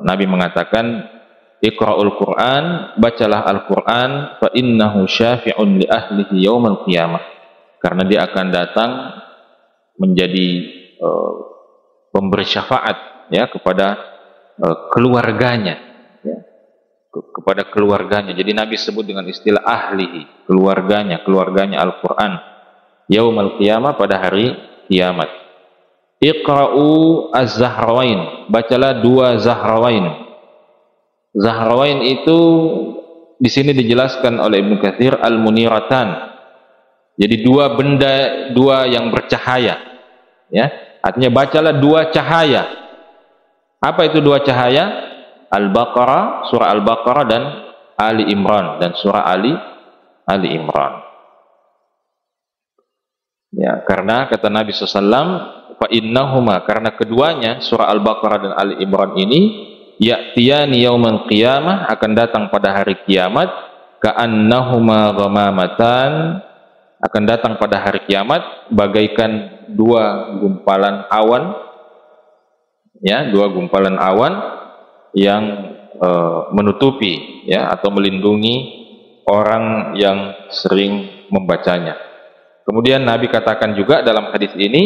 Nabi mengatakan, Iqra'ul Qur'an, bacalah Al-Quran, fa innahu syafi'un li ahlihi yaumal qiyamah, karena dia akan datang menjadi pemberi syafaat, ya, kepada keluarganya, ya, kepada keluarganya. Jadi Nabi sebut dengan istilah ahlihi, keluarganya Al-Quran, yaumal qiyamah, pada hari kiamat. Iqra'u az-Zahrawain, bacalah dua Zahrawain. Zahrawain itu di sini dijelaskan oleh Ibnu Katsir al-muniratan. Jadi dua benda, dua yang bercahaya, ya. Artinya bacalah dua cahaya. Apa itu dua cahaya? Al-Baqarah, surah Al-Baqarah, dan Ali Imran, dan surah Ali Imran. Ya, karena kata Nabi SAW, fa innahuma, karena keduanya, surah Al-Baqarah dan Ali Imran ini, ya'tiyani yaumal qiyamah, akan datang pada hari kiamat, ka'annahuma ghamamatan, akan datang pada hari kiamat bagaikan dua gumpalan awan, ya, dua gumpalan awan yang menutupi ya atau melindungi orang yang sering membacanya. Kemudian Nabi katakan juga dalam hadis ini,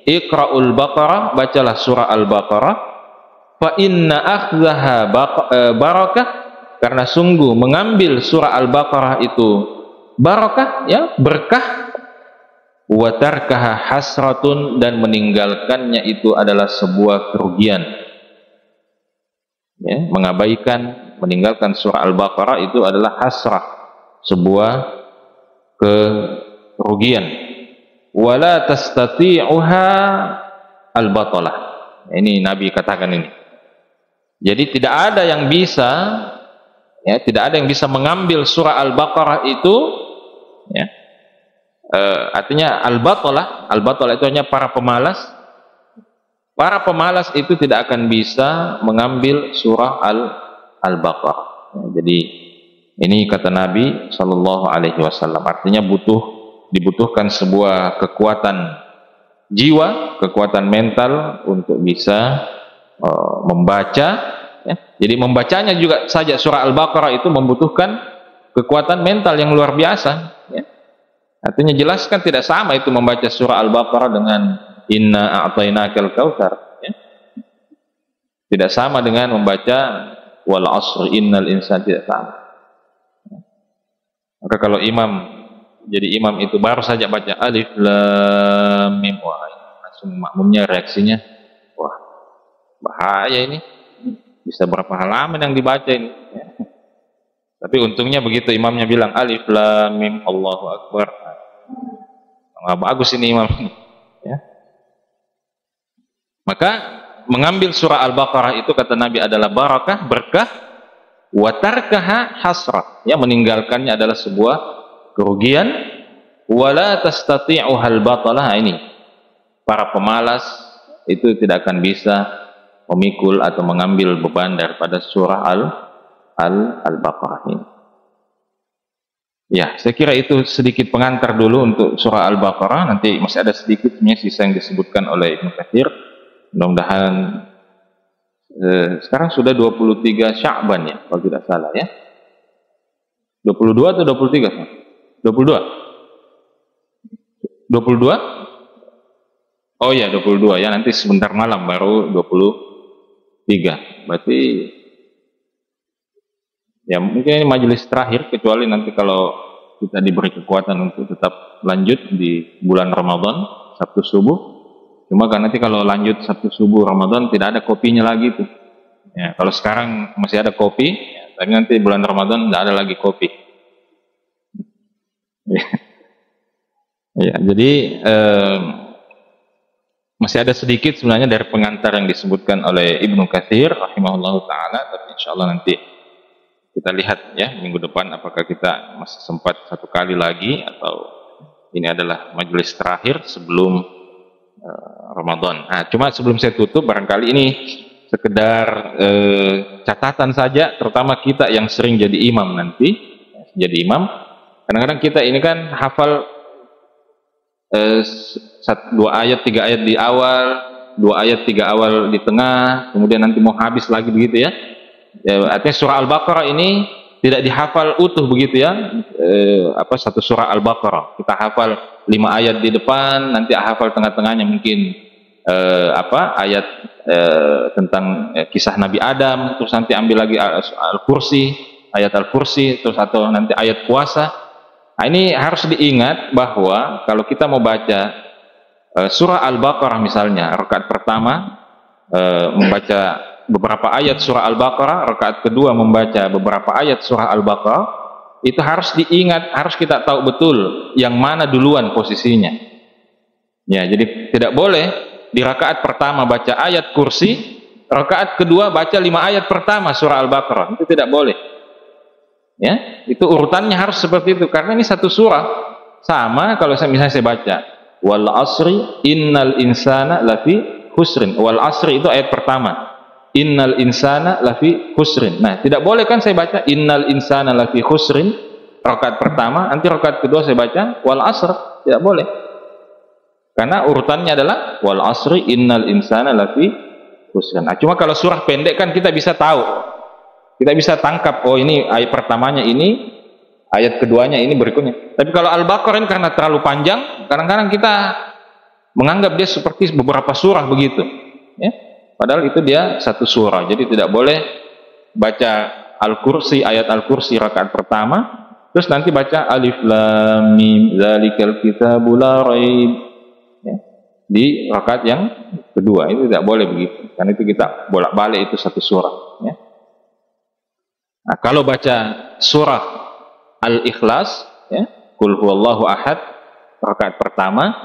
Iqra'ul Baqarah, bacalah surah Al-Baqarah, fa inna akhzaha barakah, karena sungguh mengambil surah Al-Baqarah itu barakah, ya, berkah, wa tarkaha hasratun, dan meninggalkannya itu adalah sebuah kerugian. Ya, mengabaikan, meninggalkan surah Al-Baqarah itu adalah hasrah, sebuah kerugian. Wala tastati'uha al-batalah. Ini Nabi katakan ini. Jadi tidak ada yang bisa, ya, tidak ada yang bisa mengambil surah Al-Baqarah itu, ya. Artinya al-batalah, al-batalah itu hanya para pemalas. Para pemalas itu tidak akan bisa mengambil surah Al-Baqarah. Ya, jadi ini kata Nabi Shallallahu Alaihi Wasallam, artinya dibutuhkan sebuah kekuatan jiwa, kekuatan mental untuk bisa membaca. Ya. Jadi membacanya juga saja surah Al-Baqarah itu membutuhkan kekuatan mental yang luar biasa. Ya. Artinya jelaskan tidak sama itu membaca surah Al-Baqarah dengan Inna a'tainakal kautsar. Ya. Tidak sama dengan membaca wal asr innal insana, tidak sama. Maka kalau jadi imam itu baru saja baca alif lam mim, wah, langsung makmumnya reaksinya, wah, bahaya ini, bisa berapa halaman yang dibaca ini. Ya. Tapi untungnya begitu imamnya bilang alif lam mim Allahu akbar, nah, bagus ini imam ini. Ya. Maka mengambil surah Al-Baqarah itu kata Nabi adalah barakah, berkah, wa tarkaha hasrat, ya, meninggalkannya adalah sebuah kerugian. Wala tastati'uhal batalah, ini para pemalas itu tidak akan bisa memikul atau mengambil beban daripada surah Al-Baqarah ini. Ya, saya kira itu sedikit pengantar dulu untuk surah Al-Baqarah. Nanti masih ada sedikit sisa yang disebutkan oleh Ibnu Katsir. Mudah-mudahan sekarang sudah 23 Sya'ban ya, kalau tidak salah ya. 22 atau 23? 22? 22? Oh ya, 22 ya, nanti sebentar malam baru 23. Berarti ya mungkin ini majelis terakhir, kecuali nanti kalau kita diberi kekuatan untuk tetap lanjut di bulan Ramadan, Sabtu subuh. Cuma kan nanti kalau lanjut Sabtu subuh Ramadan tidak ada kopinya lagi tuh. Ya, kalau sekarang masih ada kopi, ya, tapi nanti bulan Ramadan tidak ada lagi kopi. Ya, jadi masih ada sedikit sebenarnya dari pengantar yang disebutkan oleh Ibnu Katsir rahimahullahu taala, tapi insyaallah nanti kita lihat ya minggu depan apakah kita masih sempat satu kali lagi atau ini adalah majelis terakhir sebelum Ramadan. Nah, cuma sebelum saya tutup, barangkali ini sekedar catatan saja, terutama kita yang sering jadi imam nanti, jadi imam. Kadang-kadang kita ini kan hafal 2 ayat 3 ayat di awal, 2 ayat 3 awal di tengah, kemudian nanti mau habis lagi begitu ya. Artinya surah Al-Baqarah ini tidak dihafal utuh begitu ya. Satu surah Al-Baqarah kita hafal 5 ayat di depan, nanti hafal tengah-tengahnya mungkin ayat tentang kisah Nabi Adam, terus nanti ambil lagi Al-Kursi, ayat Al-Kursi, terus atau nanti ayat puasa. Nah, ini harus diingat bahwa kalau kita mau baca surah Al-Baqarah misalnya, rakaat pertama membaca beberapa ayat surah Al-Baqarah, rakaat kedua membaca beberapa ayat surah Al-Baqarah, itu harus diingat, harus kita tahu betul yang mana duluan posisinya. Ya, jadi tidak boleh di rakaat pertama baca ayat kursi, rakaat kedua baca 5 ayat pertama surah Al-Baqarah. Itu tidak boleh. Ya, itu urutannya harus seperti itu, karena ini satu surah. Sama kalau misalnya saya baca wal asri innal insana lafi khusrin. Wal asri itu ayat pertama. Innal insana lafi khusrin. Nah, tidak boleh kan saya baca innal insana lafi khusrin rakaat pertama, nanti rakaat kedua saya baca wal asr. Tidak boleh. Karena urutannya adalah wal asri innal insana lafi khusrin. Nah, cuma kalau surah pendek kan kita bisa tahu. Kita bisa tangkap, oh ini ayat pertamanya ini, ayat keduanya ini, berikutnya. Tapi kalau Al-Baqarah ini karena terlalu panjang, kadang-kadang kita menganggap dia seperti beberapa surah begitu, ya. Padahal itu dia satu surah. Jadi tidak boleh baca Al-Kursi, ayat Al-Kursi rakaat pertama, terus nanti baca Alif Lam Mim Dzalikal Kitabu La Raib, ya, di rakaat yang kedua. Itu tidak boleh begitu. Karena itu kita bolak-balik itu satu surah, ya. Nah, kalau baca surah Al-Ikhlas, ya, Qul huwallahu ahad, rakaat pertama,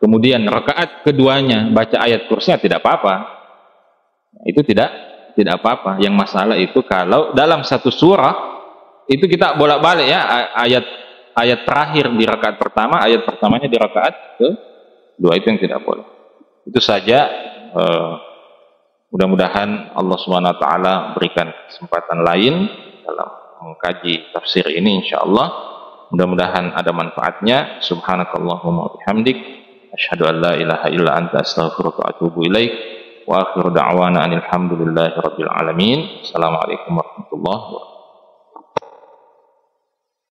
kemudian rakaat keduanya baca ayat kursinya, tidak apa-apa. Itu tidak apa-apa. Yang masalah itu kalau dalam satu surah itu kita bolak-balik, ya, ayat terakhir di rakaat pertama, ayat pertamanya di rakaat kedua, itu yang tidak boleh. Itu saja. Mudah-mudahan Allah Subhanahu wa taala berikan kesempatan lain dalam mengkaji tafsir ini, insyaallah. Mudah-mudahan ada manfaatnya. Subhanakallahumma wa bihamdik, asyhadu an la ilaha illa anta, astaghfiruka wa atubu ilaik. Wa akhiru da'wana alhamdulillahi rabbil alamin. Assalamualaikum warahmatullahi wabarakatuh.